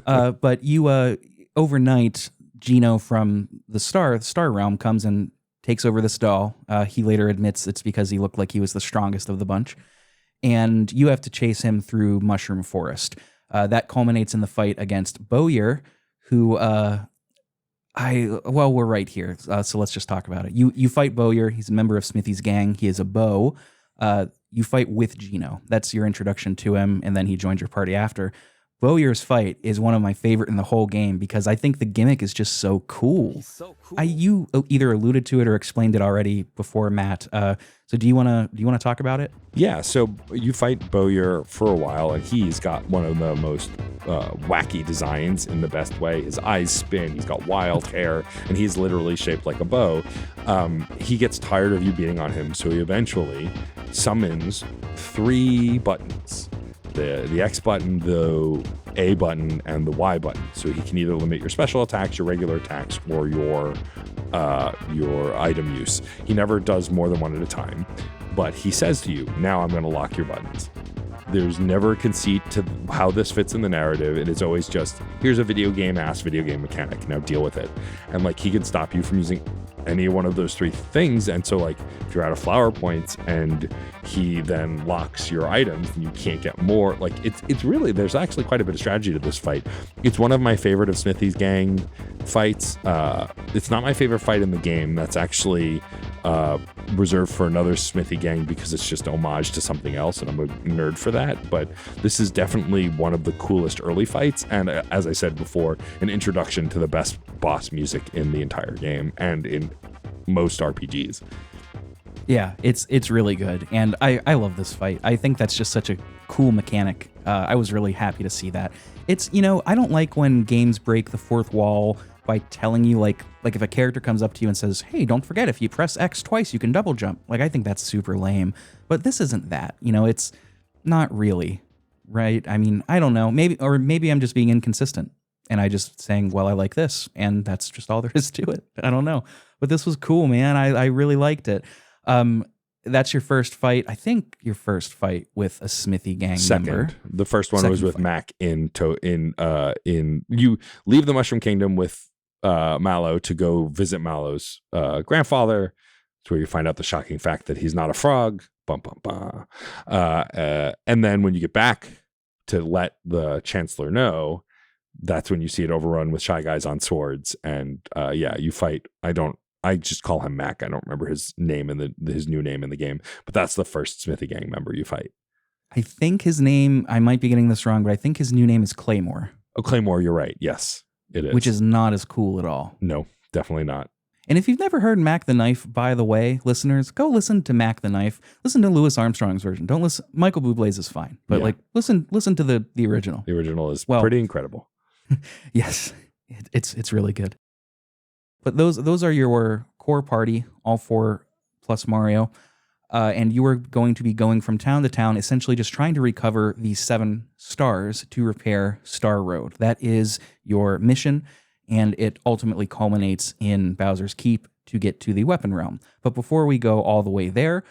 But you overnight, Gino from the Star Realm comes and takes over this doll. He later admits it's because he looked like he was the strongest of the bunch, and you have to chase him through Mushroom Forest. That culminates in the fight against Bowyer, who we're right here, so let's just talk about it. You fight Bowyer. He's a member of Smithy's gang. He is a bow. You fight with Gino. That's your introduction to him, and then he joins your party after. Bowyer's fight is one of my favorite in the whole game because I think the gimmick is just so cool. You either alluded to it or explained it already before, Matt. So do you want to talk about it? Yeah. So you fight Bowyer for a while, and he's got one of the most wacky designs in the best way. His eyes spin. He's got wild hair, and he's literally shaped like a bow. He gets tired of you beating on him, so he eventually summons 3 buttons. The X button, the A button, and the Y button. So he can either limit your special attacks, your regular attacks, or your item use. He never does more than one at a time. But he says to you, now I'm going to lock your buttons. There's never a conceit to how this fits in the narrative. It is always just, here's a video game mechanic. Now deal with it. And like he can stop you from using any one of those 3 things. And so like if you're out of flower points and he then locks your items and you can't get more, like it's really, there's actually quite a bit of strategy to this fight. It's one of my favorite of Smithy's gang fights. It's not my favorite fight in the game. That's actually reserved for another Smithy gang because it's just homage to something else, and I'm a nerd for that. But this is definitely one of the coolest early fights, and as I said before, an introduction to the best boss music in the entire game and in most RPGs. Yeah, it's really good, and I love this fight. I think that's just such a cool mechanic. I was really happy to see that. It's, I don't like when games break the fourth wall by telling you, like if a character comes up to you and says, hey, don't forget, if you press X twice, you can double jump. Like, I think that's super lame. But this isn't that. It's not really, right? I mean, I don't know. Maybe I'm just being inconsistent, and I just saying, well, I like this, and that's just all there is to it. I don't know. But this was cool, man. I really liked it. That's your first fight. I think your first fight with a Smithy gang member. The first one was with fight. Mac in you leave the Mushroom Kingdom with Mallow to go visit Mallow's grandfather. It's where you find out the shocking fact that he's not a frog. Bum, bum, bum. And then when you get back to let the Chancellor know, that's when you see it overrun with Shy Guys on swords. And you fight. I just call him Mac. I don't remember his name his new name in the game, but that's the first Smithy gang member you fight. I think his name, I might be getting this wrong, but I think his new name is Claymore. Oh, Claymore, you're right. Yes, it is. Which is not as cool at all. No, definitely not. And if you've never heard Mac the Knife, by the way, listeners, go listen to Mac the Knife. Listen to Louis Armstrong's version. Don't listen. Michael Bublé's is fine, but listen to the original. The original is pretty incredible. Yes, it's really good. But those are your core party, all four plus Mario, and you are going to be going from town to town, essentially just trying to recover the 7 stars to repair Star Road. That is your mission, and it ultimately culminates in Bowser's Keep to get to the Weapon Realm. But before we go all the way there,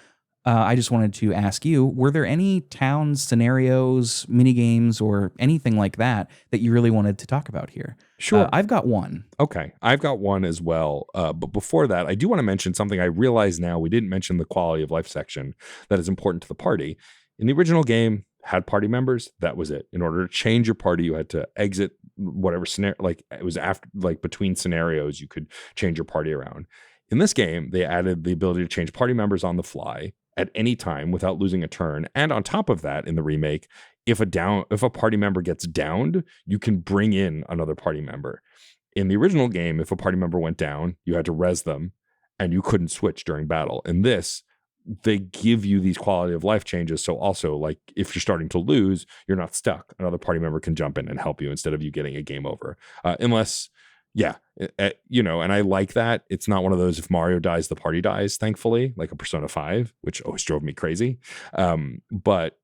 I just wanted to ask you, were there any town scenarios, minigames, or anything like that that you really wanted to talk about here? Sure. I've got one. Okay. I've got one as well. But before that, I do want to mention something I realize now. We didn't mention the quality of life section that is important to the party. In the original game, had party members. That was it. In order to change your party, you had to exit whatever scenario, like it was after, like between scenarios, you could change your party around. In this game, they added the ability to change party members on the fly at any time without losing a turn. And on top of that, in the remake, if a party member gets downed, you can bring in another party member. In the original game, if a party member went down, you had to res them and you couldn't switch during battle. In this, they give you these quality of life changes. So also, like, if you're starting to lose, you're not stuck. Another party member can jump in and help you instead of you getting a game over. And I like that. It's not one of those, if Mario dies, the party dies, thankfully, like a Persona 5, which always drove me crazy. But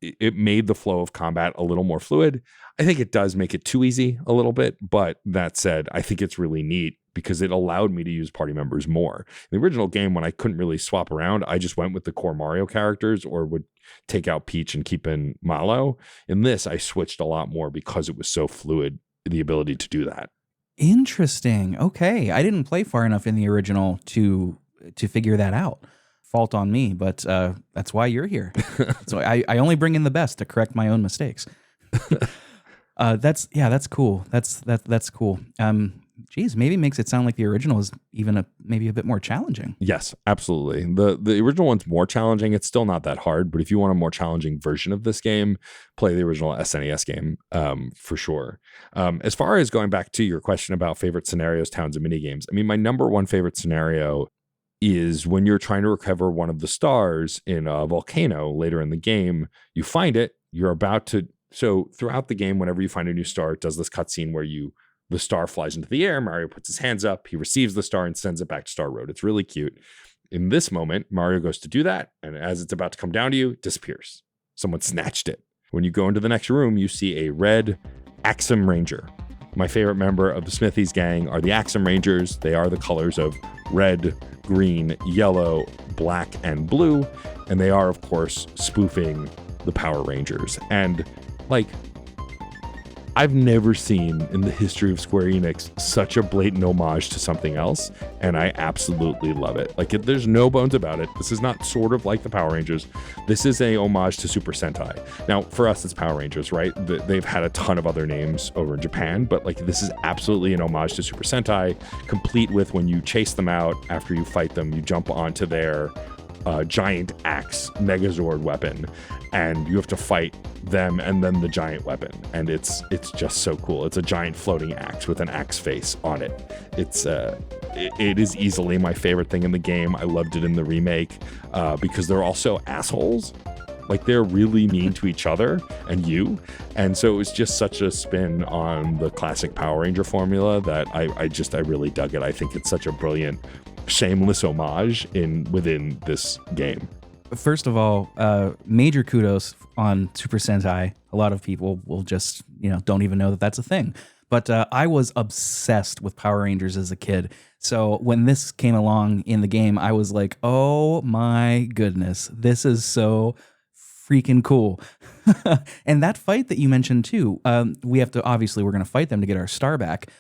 it made the flow of combat a little more fluid. I think it does make it too easy a little bit. But that said, I think it's really neat because it allowed me to use party members more. In the original game, when I couldn't really swap around, I just went with the core Mario characters or would take out Peach and keep in Mallow. In this, I switched a lot more because it was so fluid, the ability to do that. Interesting. Okay. I didn't play far enough in the original to figure that out. Fault on me, but that's why you're here. So I only bring in the best to correct my own mistakes. That's cool. That's cool. Geez, maybe it makes it sound like the original is even maybe a bit more challenging. Yes, absolutely. The original one's more challenging. It's still not that hard, but if you want a more challenging version of this game, play the original SNES game for sure. As far as going back to your question about favorite scenarios, towns, and minigames, I mean, my number one favorite scenario is when you're trying to recover one of the stars in a volcano later in the game. You find it, you're about to... So throughout the game, whenever you find a new star, it does this cutscene where the star flies into the air. Mario puts his hands up. He receives the star and sends it back to Star Road. It's really cute. In this moment, Mario goes to do that. And as it's about to come down to you, it disappears. Someone snatched it. When you go into the next room, you see a red Axum Ranger. My favorite member of the Smithies gang are the Axum Rangers. They are the colors of red, green, yellow, black, and blue. And they are, of course, spoofing the Power Rangers. And, like, I've never seen in the history of Square Enix such a blatant homage to something else, and I absolutely love it. Like, there's no bones about it. This is not sort of like the Power Rangers. This is a homage to Super Sentai. Now, for us, it's Power Rangers, right? They've had a ton of other names over in Japan, but like this is absolutely an homage to Super Sentai, complete with when you chase them out, after you fight them, you jump onto their giant axe Megazord weapon, and you have to fight them and then the giant weapon, and it's just so cool. It's a giant floating axe with an axe face on it. It is easily my favorite thing in the game. I loved it in the remake because they're also assholes. Like, they're really mean to each other and so it was just such a spin on the classic Power Ranger formula that I really dug it. I think it's such a brilliant, shameless homage within this game. First of all, major kudos on Super Sentai. A lot of people will just, don't even know that that's a thing. But I was obsessed with Power Rangers as a kid. So when this came along in the game, I was like, oh my goodness, this is so freaking cool. And that fight that you mentioned too, we're going to fight them to get our star back.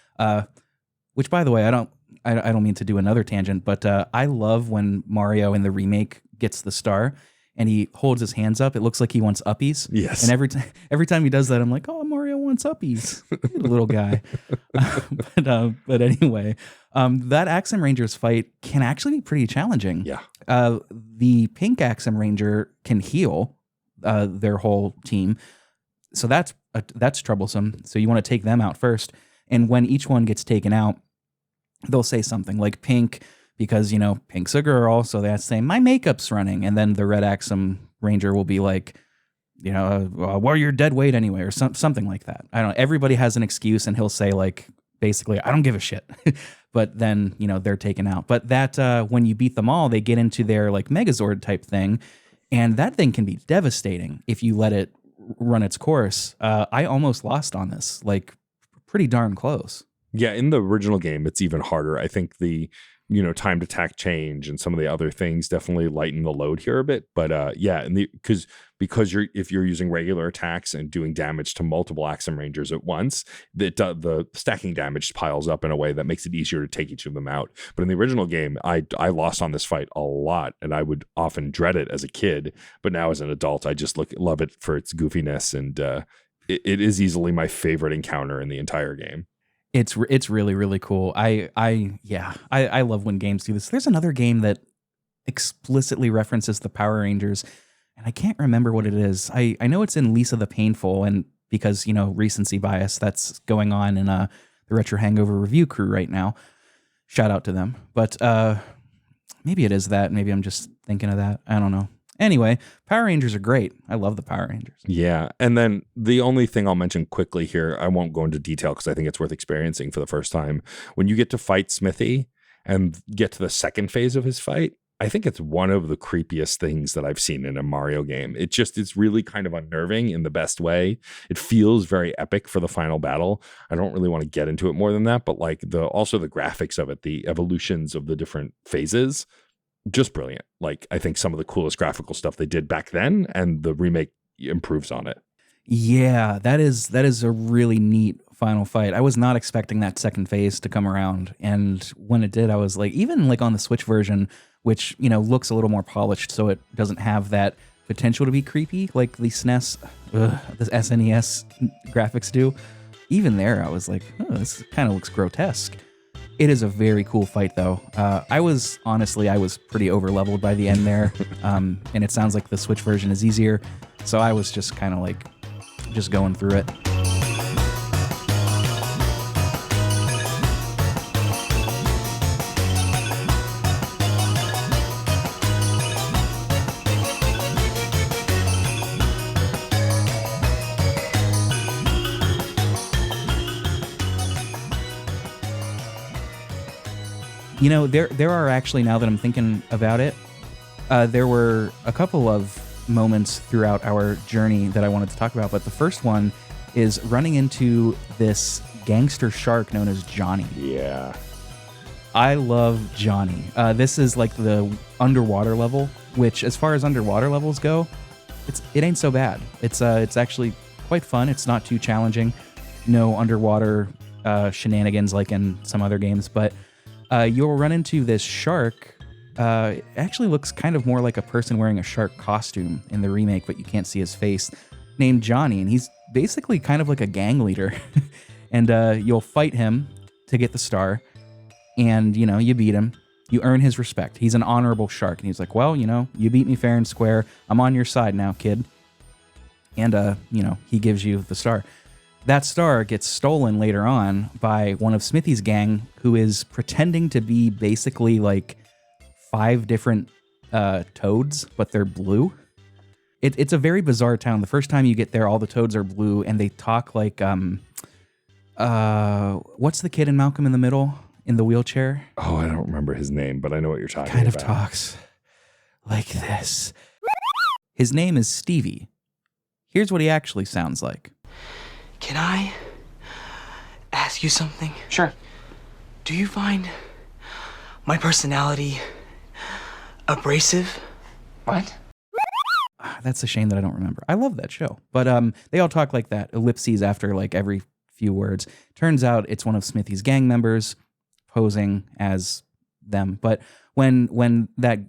Which, by the way, I don't mean to do another tangent, but I love when Mario in the remake gets the star and he holds his hands up. It looks like he wants uppies. Yes. And every time he does that, I'm like, oh, Mario wants uppies. Little guy. But anyway, that Axum Rangers fight can actually be pretty challenging. Yeah. The pink Axum Ranger can heal their whole team. So that's troublesome. So you want to take them out first. And when each one gets taken out, they'll say something like Pink, because, Pink's a girl, so that's saying, my makeup's running. And then the red Axum Ranger will be like, well, you're dead weight anyway, or something like that. I don't know. Everybody has an excuse, and he'll say, like, basically, I don't give a shit. But then, they're taken out. But that, when you beat them all, they get into their, like, Megazord type thing. And that thing can be devastating if you let it run its course. I almost lost on this, like, pretty darn close. Yeah, in the original game, it's even harder. I think the timed attack change and some of the other things definitely lighten the load here a bit. But yeah, because if you're using regular attacks and doing damage to multiple Axum Rangers at once, the stacking damage piles up in a way that makes it easier to take each of them out. But in the original game, I lost on this fight a lot, and I would often dread it as a kid. But now as an adult, I just love it for its goofiness, and it is easily my favorite encounter in the entire game. It's really, really cool. I love when games do this. There's another game that explicitly references the Power Rangers, and I can't remember what it is. I know it's in Lisa the Painful, and because, recency bias, that's going on in the Retro Hangover review crew right now. Shout out to them. But maybe it is that. Maybe I'm just thinking of that. I don't know. Anyway, Power Rangers are great. I love the Power Rangers. Yeah. And then the only thing I'll mention quickly here, I won't go into detail because I think it's worth experiencing for the first time. When you get to fight Smithy and get to the second phase of his fight, I think it's one of the creepiest things that I've seen in a Mario game. It's really kind of unnerving in the best way. It feels very epic for the final battle. I don't really want to get into it more than that, but like also the graphics of it, the evolutions of the different phases, just brilliant. Like, I think some of the coolest graphical stuff they did back then, and the remake improves on it. Yeah, that is a really neat final fight. I was not expecting that second phase to come around, and when it did, I was like, even like on the Switch version, which looks a little more polished, so it doesn't have that potential to be creepy like the SNES, the SNES graphics do. Even there, I was like, oh, this kind of looks grotesque. It is a very cool fight, though. I was pretty overleveled by the end there, and it sounds like the Switch version is easier, so I was just kind of like, just going through it. There are actually, now that I'm thinking about it, there were a couple of moments throughout our journey that I wanted to talk about, but the first one is running into this gangster shark known as Johnny. Yeah. I love Johnny. This is like the underwater level, which as far as underwater levels go, it ain't so bad. It's actually quite fun. It's not too challenging. no underwater shenanigans like in some other games, but you'll run into this shark. It actually looks kind of more like a person wearing a shark costume in the remake, but you can't see his face, named Johnny, and he's basically kind of like a gang leader. And you'll fight him to get the star, and, you beat him. You earn his respect. He's an honorable shark, and he's like, well, you beat me fair and square. I'm on your side now, kid. And, he gives you the star. That star gets stolen later on by one of Smithy's gang, who is pretending to be basically like 5 different toads, but they're blue. It's a very bizarre town. The first time you get there, all the toads are blue, and they talk like, what's the kid in Malcolm in the Middle in the wheelchair? Oh, I don't remember his name, but I know what you're talking Kind of about. talks like this. His name is Stevie. Here's what he actually sounds like. Can I ask you something? Sure. Do you find my personality abrasive? What? That's a shame that I don't remember. I love that show. But they all talk like that, ellipses after like every few words. Turns out it's one of Smithy's gang members posing as them. But when that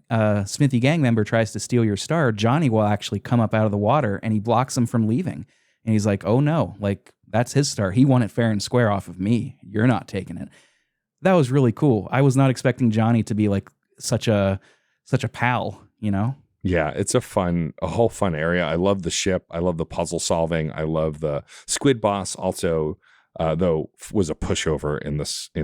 Smithy gang member tries to steal your star, Johnny will actually come up out of the water and he blocks him from leaving. And he's like, oh no, like that's his star. He won it fair and square off of me. You're not taking it. That was really cool. I was not expecting Johnny to be like such a pal, Yeah, it's a whole fun area. I love the ship. I love the puzzle solving. I love the squid boss. Also, though, was a pushover in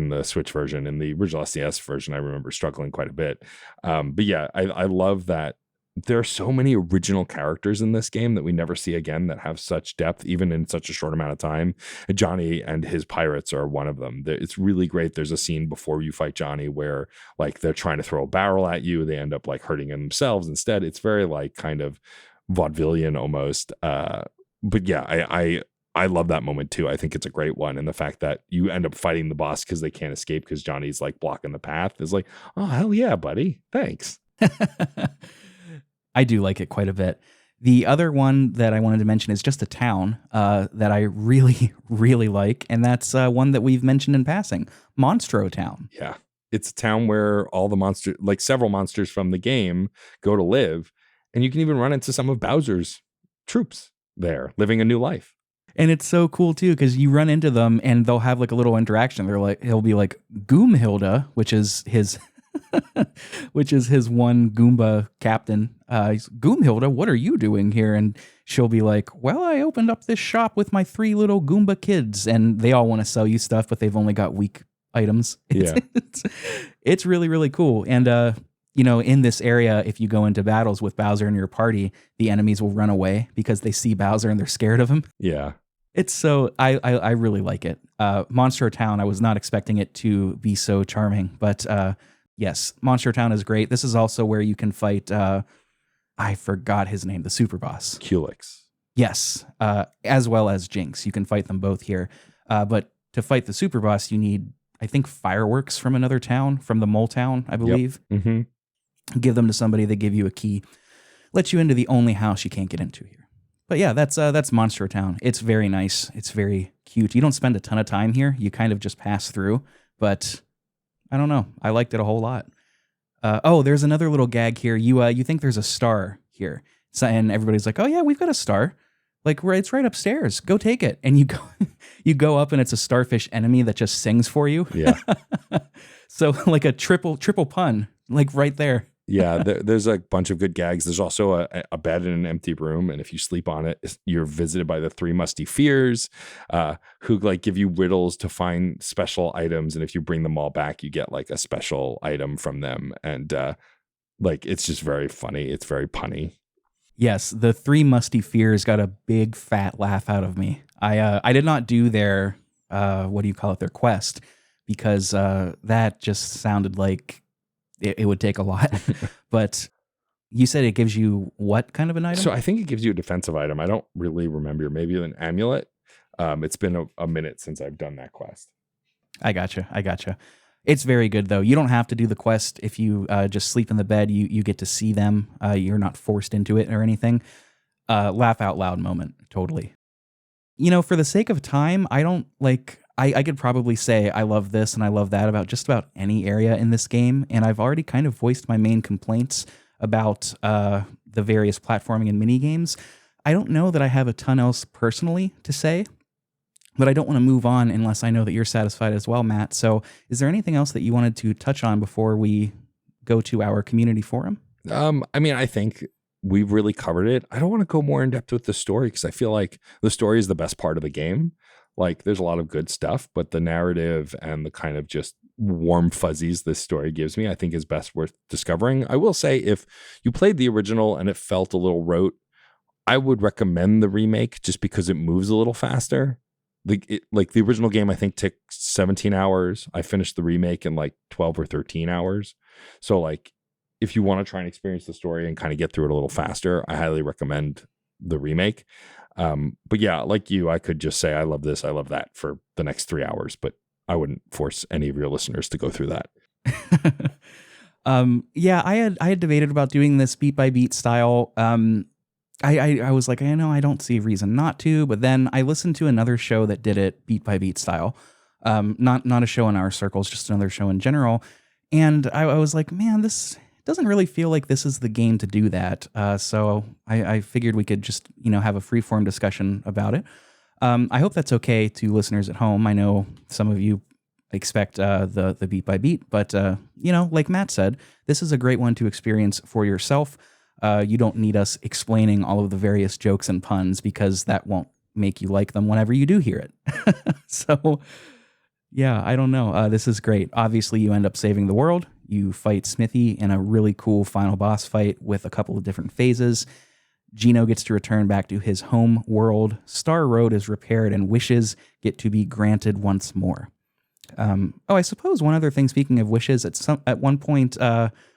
the Switch version. In the original SNES version, I remember struggling quite a bit. But yeah, I love that there are so many original characters in this game that we never see again that have such depth, even in such a short amount of time. Johnny and his pirates are one of them. It's really great. There's a scene before you fight Johnny where like they're trying to throw a barrel at you. They end up like hurting themselves instead. It's very like kind of vaudevillian almost. But yeah, I love that moment too. I think it's a great one. And the fact that you end up fighting the boss because they can't escape because Johnny's like blocking the path is like, oh, hell yeah, buddy. Thanks. I do like it quite a bit. The other one that I wanted to mention is just a town that I really, really like. And that's one that we've mentioned in passing, Monstro Town. Yeah. It's a town where all the monsters, like several monsters from the game, go to live. And you can even run into some of Bowser's troops there living a new life. And it's so cool too, because you run into them and they'll have like a little interaction. He'll be like Goomhilda, which is his one Goomba captain. He's, Goomhilda, what are you doing here? And she'll be like, well, I opened up this shop with my 3 little Goomba kids, and they all want to sell you stuff, but they've only got weak items. It's really, really cool. And in this area, if you go into battles with Bowser in your party, the enemies will run away because they see Bowser and they're scared of him. Yeah. It's so, I really like it. Monster Town, I was not expecting it to be so charming, but yes, Monster Town is great. This is also where you can fight, I forgot his name, the super boss. Culex. Yes, as well as Jinx. You can fight them both here. But to fight the super boss, you need, I think, fireworks from another town, from the mole town, I believe. Yep. Mm-hmm. Give them to somebody, they give you a key. Let you into the only house you can't get into here. But yeah, that's Monster Town. It's very nice. It's very cute. You don't spend a ton of time here. You kind of just pass through. But I don't know. I liked it a whole lot. There's another little gag here. You think there's a star here. And everybody's like, oh yeah, we've got a star. Like it's right upstairs. Go take it. And you go up and it's a starfish enemy that just sings for you. Yeah. So like a triple pun, like right there. Yeah, there's a bunch of good gags. There's also a bed in an empty room, and if you sleep on it, you're visited by the 3 musty fears, who like give you riddles to find special items, and if you bring them all back, you get like a special item from them, and like it's just very funny. It's very punny. Yes, the 3 musty fears got a big fat laugh out of me. I did not do their their quest, because that just sounded like it would take a lot. But you said it gives you what kind of an item? So I think it gives you a defensive item. I don't really remember. Maybe an amulet. It's been a minute since I've done that quest. I gotcha. It's very good, though. You don't have to do the quest. If you just sleep in the bed, you get to see them. You're not forced into it or anything. Laugh out loud moment, totally. For the sake of time, I don't like. I could probably say I love this and I love that about just about any area in this game, and I've already kind of voiced my main complaints about the various platforming and mini games. I don't know that I have a ton else personally to say, but I don't want to move on unless I know that you're satisfied as well, Matt. So, is there anything else that you wanted to touch on before we go to our community forum? I think we've really covered it. I don't want to go more in depth with the story because I feel like the story is the best part of the game. Like, there's a lot of good stuff, but the narrative and the kind of just warm fuzzies this story gives me, I think is best worth discovering. I will say, if you played the original and it felt a little rote, I would recommend the remake just because it moves a little faster. Like the original game, I think took 17 hours. I finished the remake in like 12 or 13 hours. So like, if you want to try and experience the story and kind of get through it a little faster, I highly recommend the remake. But yeah, like you, I could just say, I love this, I love that for the next 3 hours, but I wouldn't force any of your listeners to go through that. Yeah, I had debated about doing this beat by beat style. I was like, I don't see a reason not to, but then I listened to another show that did it beat by beat style. Not a show in our circles, just another show in general. And I was like, man, this doesn't really feel like this is the game to do that. So I figured we could just, have a free-form discussion about it. I hope that's okay to listeners at home. I know some of you expect the beat by beat, but like Matt said, this is a great one to experience for yourself. You don't need us explaining all of the various jokes and puns because that won't make you like them whenever you do hear it. So, yeah, I don't know. This is great. Obviously, you end up saving the world. You fight Smithy in a really cool final boss fight with a couple of different phases. Gino gets to return back to his home world. Star Road is repaired and wishes get to be granted once more. I suppose one other thing, speaking of wishes, at one point,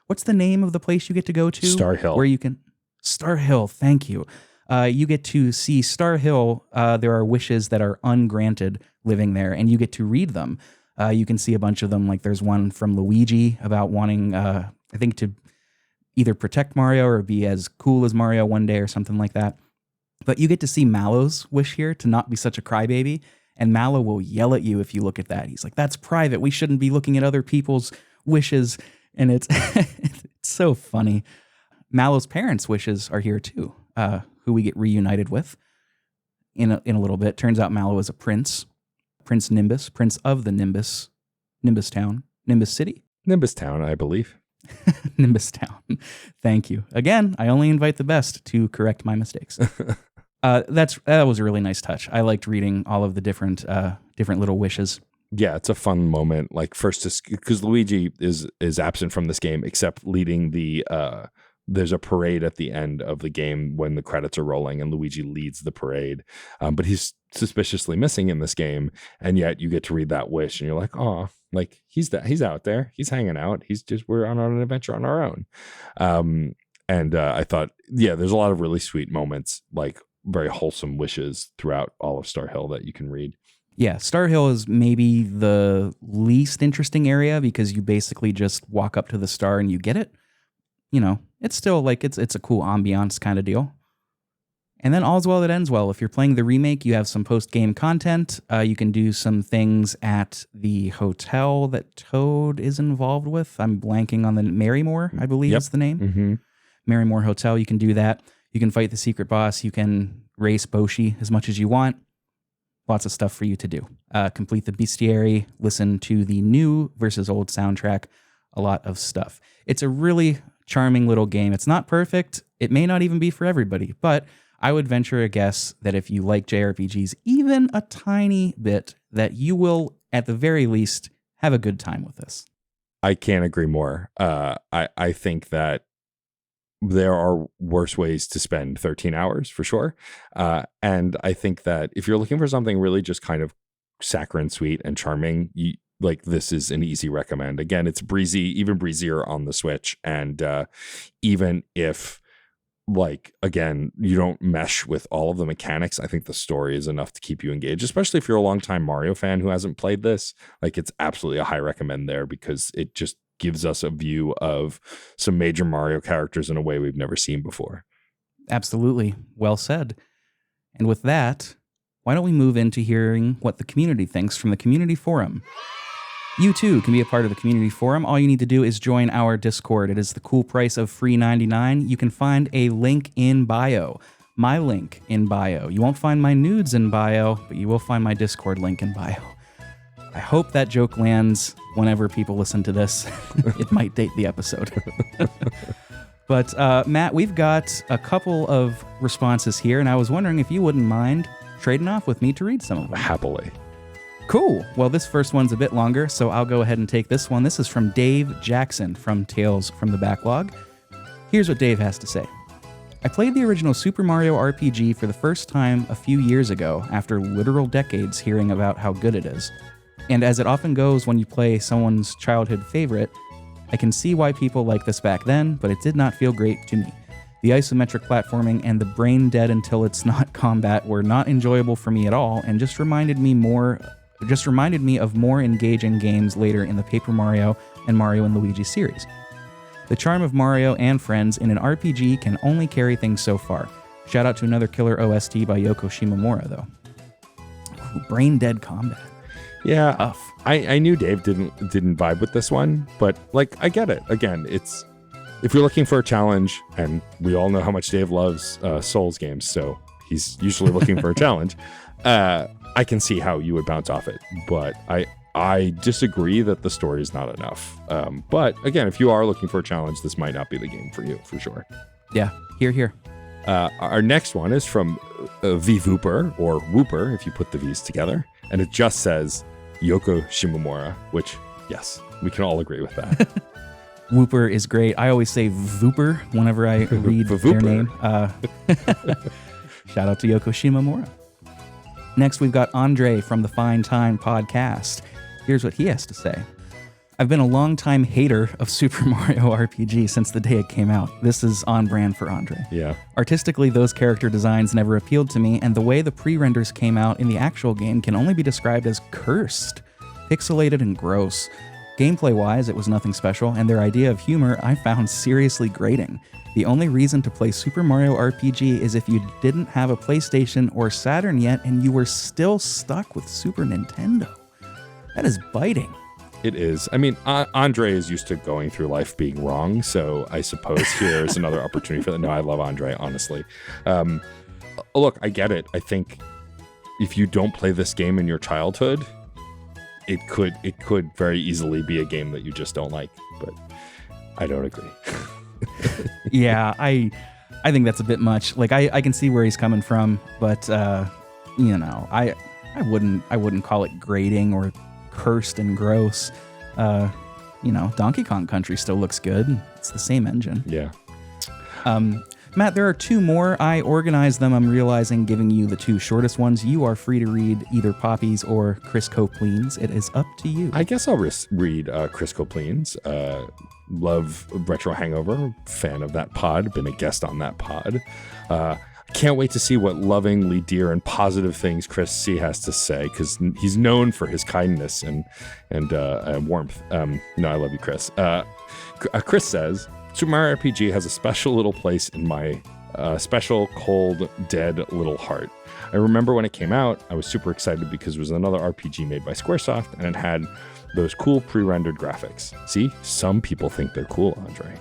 what's the name of the place you get to go to? Star Hill. Where you can... Star Hill, thank you. You get to see Star Hill. There are wishes that are ungranted living there, and you get to read them. You can see a bunch of them. Like there's one from Luigi about wanting, I think, to either protect Mario or be as cool as Mario one day or something like that. But you get to see Mallow's wish here to not be such a crybaby, and Mallow will yell at you if you look at that. He's like, that's private. We shouldn't be looking at other people's wishes. And it's it's so funny. Mallow's parents' wishes are here too, who we get reunited with in a little bit. Turns out Mallow is a prince, Prince Nimbus, prince of the Nimbus Town, Nimbus City. Nimbus Town, I believe. Nimbus Town. Thank you. Again, I only invite the best to correct my mistakes. That was a really nice touch. I liked reading all of the different little wishes. Yeah, it's a fun moment. Like first, because Luigi is absent from this game, except leading the. There's a parade at the end of the game when the credits are rolling, and Luigi leads the parade. But he's suspiciously missing in this game, and yet you get to read that wish, and you're like, oh, like he's out there, he's hanging out, we're on an adventure on our own. And I thought, yeah, there's a lot of really sweet moments, like very wholesome wishes throughout all of Star Hill that you can read. Yeah, Star Hill is maybe the least interesting area because you basically just walk up to the star and you get it. It's still like it's a cool ambiance kind of deal. And then all's well that ends well. If you're playing the remake, you have some post-game content. You can do some things at the hotel that Toad is involved with. I'm blanking on the Marrymore, I believe is the name. Mm-hmm. Marrymore Hotel, you can do that. You can fight the secret boss. You can race Boshi as much as you want. Lots of stuff for you to do. Complete the bestiary, listen to the new versus old soundtrack, a lot of stuff. It's a really charming little game. It's not perfect. It may not even be for everybody, but I would venture a guess that if you like JRPGs even a tiny bit, that you will, at the very least, have a good time with this. I can't agree more. I think that there are worse ways to spend 13 hours for sure. And I think that if you're looking for something really just kind of saccharine sweet and charming, this is an easy recommend. Again, it's breezy, even breezier on the Switch. And even if, again, you don't mesh with all of the mechanics, I think the story is enough to keep you engaged, especially if you're a longtime Mario fan who hasn't played this. It's absolutely a high recommend there because it just gives us a view of some major Mario characters in a way we've never seen before. Absolutely. Well said. And with that, why don't we move into hearing what the community thinks from the community forum? You too can be a part of the community forum. All you need to do is join our Discord. It is the cool price of free $99. You can find a link in bio. My link in bio. You won't find my nudes in bio, but you will find my Discord link in bio. I hope that joke lands whenever people listen to this. It might date the episode. But Matt, we've got a couple of responses here, and I was wondering if you wouldn't mind trading off with me to read some of them. Happily. Cool. Well, this first one's a bit longer, so I'll go ahead and take this one. This is from Dave Jackson from Tales from the Backlog. Here's what Dave has to say. I played the original Super Mario RPG for the first time a few years ago after literal decades hearing about how good it is. And as it often goes when you play someone's childhood favorite, I can see why people liked this back then, but it did not feel great to me. The isometric platforming and the brain dead until it's not combat were not enjoyable for me at all, and just reminded me of more engaging games later in the Paper Mario and Mario and Luigi series. The charm of Mario and friends in an RPG can only carry things so far. Shout out to another killer OST by Yoko Shimomura, though. Ooh, brain dead combat. Yeah, Tough. I knew Dave didn't vibe with this one, but like I get it. Again, it's if you're looking for a challenge, and we all know how much Dave loves Souls games, so he's usually looking for a challenge. I can see how you would bounce off it, but I disagree that the story is not enough. But again, if you are looking for a challenge, this might not be the game for you, for sure. Yeah, here. Our next one is from V-Vooper, or Wooper, if you put the V's together, and it just says Yoko Shimomura, which, yes, we can all agree with that. Wooper is great. I always say Vooper whenever I read their name. Shout out to Yoko Shimomura. Next, we've got Andre from the Fine Time podcast. Here's what he has to say. I've been a longtime hater of Super Mario RPG since the day it came out. This is on brand for Andre. Yeah. Artistically, those character designs never appealed to me, and the way the pre-renders came out in the actual game can only be described as cursed, pixelated, and gross. Gameplay-wise, it was nothing special, and their idea of humor I found seriously grating. The only reason to play Super Mario RPG is if you didn't have a PlayStation or Saturn yet, and you were still stuck with Super Nintendo. That is biting. It is. I mean, Andre is used to going through life being wrong, so I suppose here's another opportunity for that. No, I love Andre, honestly. Look, I get it. I think if you don't play this game in your childhood, it could very easily be a game that you just don't like, but I don't agree. Yeah, I think that's a bit much. Like, I can see where he's coming from, but you know, I wouldn't call it grating or cursed and gross. You know, Donkey Kong Country still looks good. It's the same engine. Yeah. Matt, there are two more. I organized them. I'm realizing giving you the two shortest ones. You are free to read either Poppy's or Chris Coplean's. It is up to you. I guess I'll read Chris Coplean's. Love Retro Hangover. Fan of that pod. Been a guest on that pod. Can't wait to see what lovingly dear and positive things Chris C has to say, because he's known for his kindness and warmth. No, I love you, Chris. Chris says, Super Mario RPG has a special little place in my special, cold, dead little heart. I remember when it came out, I was super excited because it was another RPG made by Squaresoft, and it had those cool pre-rendered graphics. See, some people think they're cool, Andre.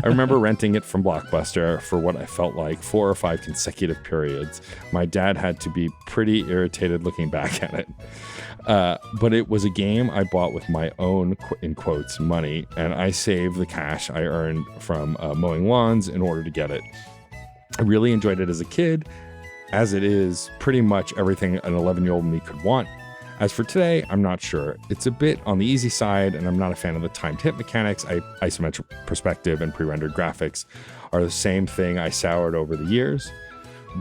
I remember renting it from Blockbuster for what I felt like 4 or 5 consecutive periods. My dad had to be pretty irritated looking back at it. But it was a game I bought with my own, in quotes, money, and I saved the cash I earned from mowing lawns in order to get it. I really enjoyed it as a kid, as it is pretty much everything an 11-year-old me could want. As for today, I'm not sure. It's a bit on the easy side, and I'm not a fan of the timed hit mechanics. Isometric perspective and pre-rendered graphics are the same thing I soured over the years.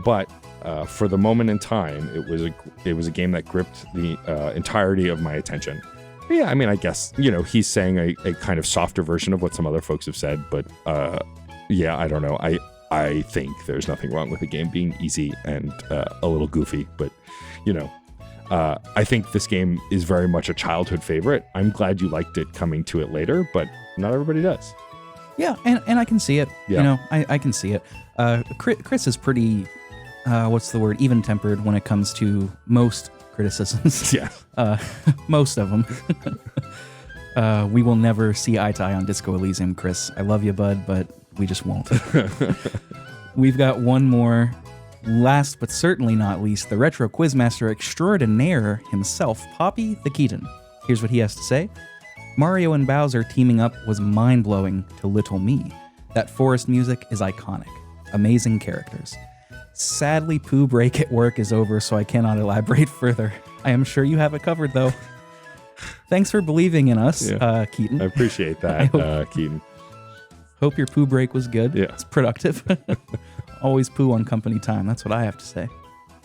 But for the moment in time, it was a game that gripped the entirety of my attention. But yeah, I mean, I guess, you know, he's saying a kind of softer version of what some other folks have said, but yeah, I don't know. I think there's nothing wrong with the game being easy and a little goofy, but, you know, I think this game is very much a childhood favorite. I'm glad you liked it coming to it later, but not everybody does. Yeah, and I can see it. Yeah. You know, I can see it. Chris is pretty what's the word? Even-tempered when it comes to most criticisms. Yeah. Most of them. We will never see eye to eye on Disco Elysium, Chris. I love you, bud, but we just won't. We've got one more. Last but certainly not least, the retro quizmaster extraordinaire himself, Poppy the Keaton. Here's what he has to say. Mario and Bowser teaming up was mind-blowing to little me. That forest music is iconic. Amazing characters. Sadly, Pooh break at work is over, so I cannot elaborate further. I am sure you have it covered, though. Thanks for believing in us, Keaton. I appreciate that, Keaton. Hope your poo break was good. Yeah. It's productive. Always poo on company time. That's what I have to say.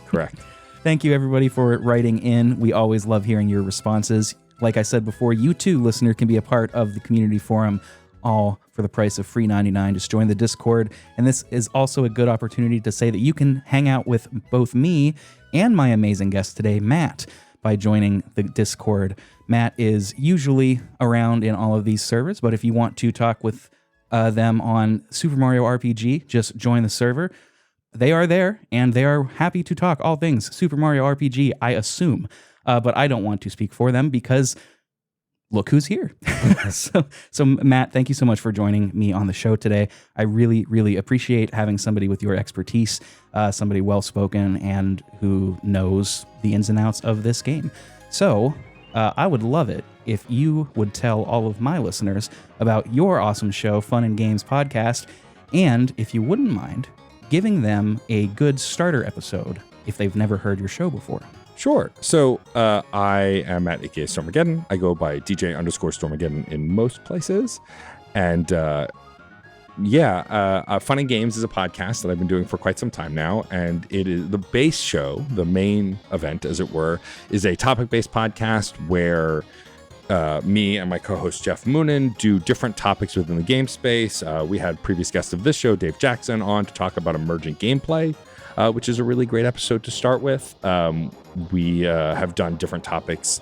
Correct. Thank you, everybody, for writing in. We always love hearing your responses. Like I said before, you too, listener, can be a part of the community forum, all for the price of free $99. Just join the Discord. And this is also a good opportunity to say that you can hang out with both me and my amazing guest today, Matt, by joining the Discord. Matt is usually around in all of these servers, but if you want to talk with them on Super Mario RPG, just join the server. They are there, and they are happy to talk all things Super Mario RPG, I assume. But I don't want to speak for them because look who's here. So Matt, thank you so much for joining me on the show today. I really, really appreciate having somebody with your expertise, somebody well-spoken and who knows the ins and outs of this game. So I would love it if you would tell all of my listeners about your awesome show, Fun and Games Podcast, and if you wouldn't mind, giving them a good starter episode if they've never heard your show before. Sure. So I am at aka Stormageddon. I go by DJ_Stormageddon in most places. And Fun and Games is a podcast that I've been doing for quite some time now. And it is the base show, the main event, as it were, is a topic-based podcast where me and my co-host Jeff Moonen do different topics within the game space. We had previous guest of this show, Dave Jackson, on to talk about emergent gameplay, which is a really great episode to start with. We have done different topics.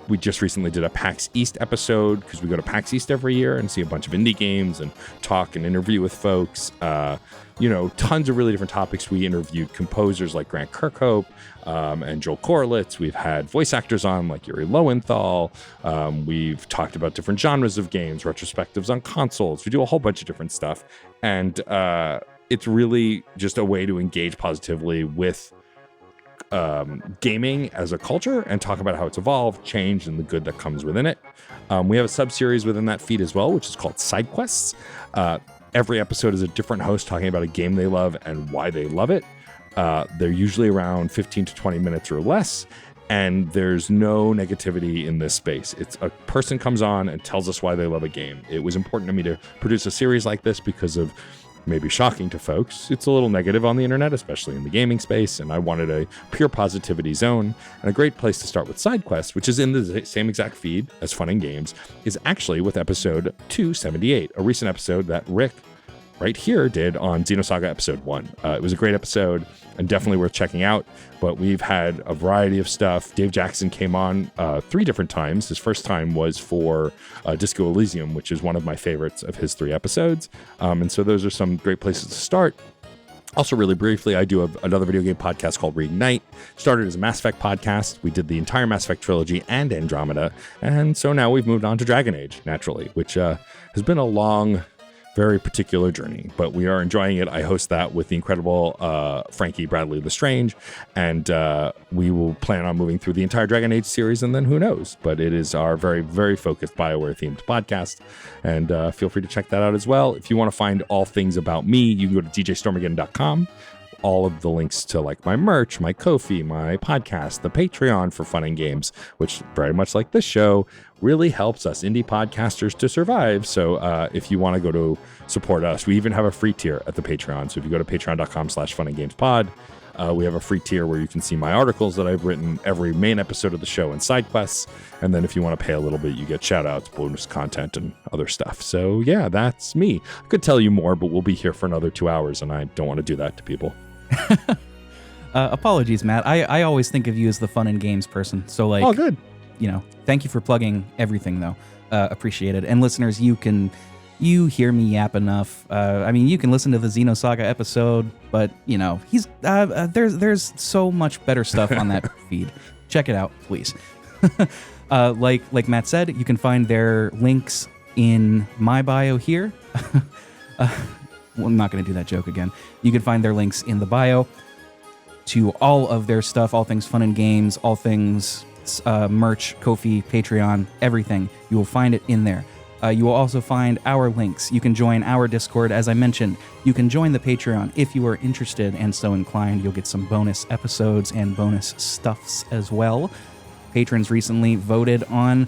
We just recently did a PAX East episode because we go to PAX East every year and see a bunch of indie games and talk and interview with folks. Tons of really different topics. We interviewed composers like Grant Kirkhope and Joel Korlitz. We've had voice actors on like Yuri Lowenthal. We've talked about different genres of games, retrospectives on consoles. We do a whole bunch of different stuff. And it's really just a way to engage positively with gaming as a culture and talk about how it's evolved, changed, and the good that comes within it. We have a sub-series within that feed as well, which is called Side Quests. Every episode is a different host talking about a game they love and why they love it. They're usually around 15 to 20 minutes or less, and there's no negativity in this space. It's a person comes on and tells us why they love a game. It was important to me to produce a series like this because of maybe shocking to folks. It's a little negative on the internet, especially in the gaming space, and I wanted a pure positivity zone. And a great place to start with Side Quest, which is in the same exact feed as Fun and Games, is actually with episode 278, a recent episode that Rick right here did on Xenosaga episode 1. It was a great episode and definitely worth checking out, but we've had a variety of stuff. Dave Jackson came on 3 different times. His first time was for Disco Elysium, which is one of my favorites of his 3 episodes. And so those are some great places to start. Also, really briefly, I do another video game podcast called Reignite. Started as a Mass Effect podcast. We did the entire Mass Effect trilogy and Andromeda. And so now we've moved on to Dragon Age, naturally, which has been a long, very particular journey, but we are enjoying it. I host that with the incredible Frankie Bradley Lestrange, and we will plan on moving through the entire Dragon Age series, and then who knows? But it is our very, very focused BioWare-themed podcast, and feel free to check that out as well. If you want to find all things about me, you can go to djstormageddon.com. All of the links to like my merch, my Ko-fi, my podcast, the Patreon for Fun and Games, which very much like this show really helps us indie podcasters to survive. So if you want to go to support us, we even have a free tier at the Patreon. So if you go to patreon.com/funandgamespod, we have a free tier where you can see my articles that I've written, every main episode of the show, and side quests. And then if you want to pay a little bit, you get shout outs, bonus content, and other stuff. So yeah, that's me. I could tell you more, but we'll be here for another 2 hours, and I don't want to do that to people. Apologies, Matt. I always think of you as the Fun and Games person. So like, oh, good. Thank you for plugging everything though. Appreciate it. And listeners, you can You hear me yap enough. I mean, you can listen to the Xenosaga episode, but he's there's so much better stuff on that feed. Check it out, please. Like Matt said, you can find their links in my bio here. Well, I'm not going to do that joke again. You can find their links in the bio to all of their stuff, all things fun and games, all things merch, Ko-fi, Patreon, everything. You will find it in there. You will also find our links. You can join our Discord, as I mentioned. You can join the Patreon if you are interested and so inclined. You'll get some bonus episodes and bonus stuffs as well. Patrons recently voted on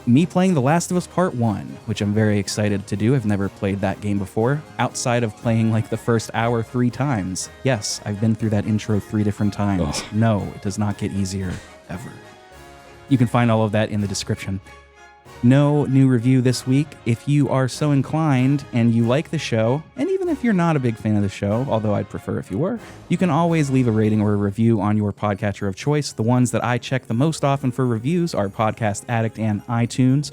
me playing The Last of Us Part 1, which I'm very excited to do. I've never played that game before, outside of playing like the first hour 3 times. Yes, I've been through that intro 3 different times. Oh. No, it does not get easier, ever. You can find all of that in the description. No new review this week. If you are so inclined and you like the show, and even if you're not a big fan of the show, although I'd prefer if you were, you can always leave a rating or a review on your podcatcher of choice. The ones that I check the most often for reviews are Podcast Addict and iTunes.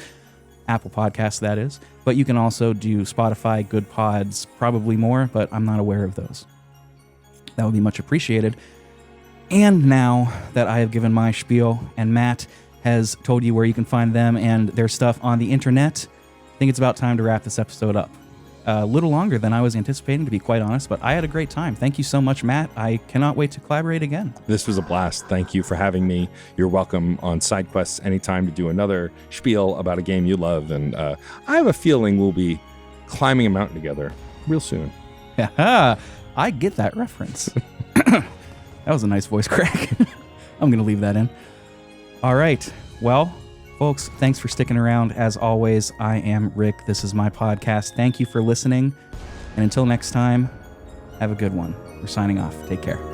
Apple Podcasts, that is. But you can also do Spotify, Good Pods, probably more, but I'm not aware of those. That would be much appreciated. And now that I have given my spiel and Matt has told you where you can find them and their stuff on the internet, I think it's about time to wrap this episode up. A little longer than I was anticipating, to be quite honest, but I had a great time. Thank you so much, Matt. I cannot wait to collaborate again. This was a blast. Thank you for having me. You're welcome on Side Quests anytime to do another spiel about a game you love. And I have a feeling we'll be climbing a mountain together real soon. I get that reference. That was a nice voice crack. I'm going to leave that in. All right. Well, folks, thanks for sticking around. As always, I am Rick. This is my podcast. Thank you for listening. And until next time, have a good one. We're signing off. Take care.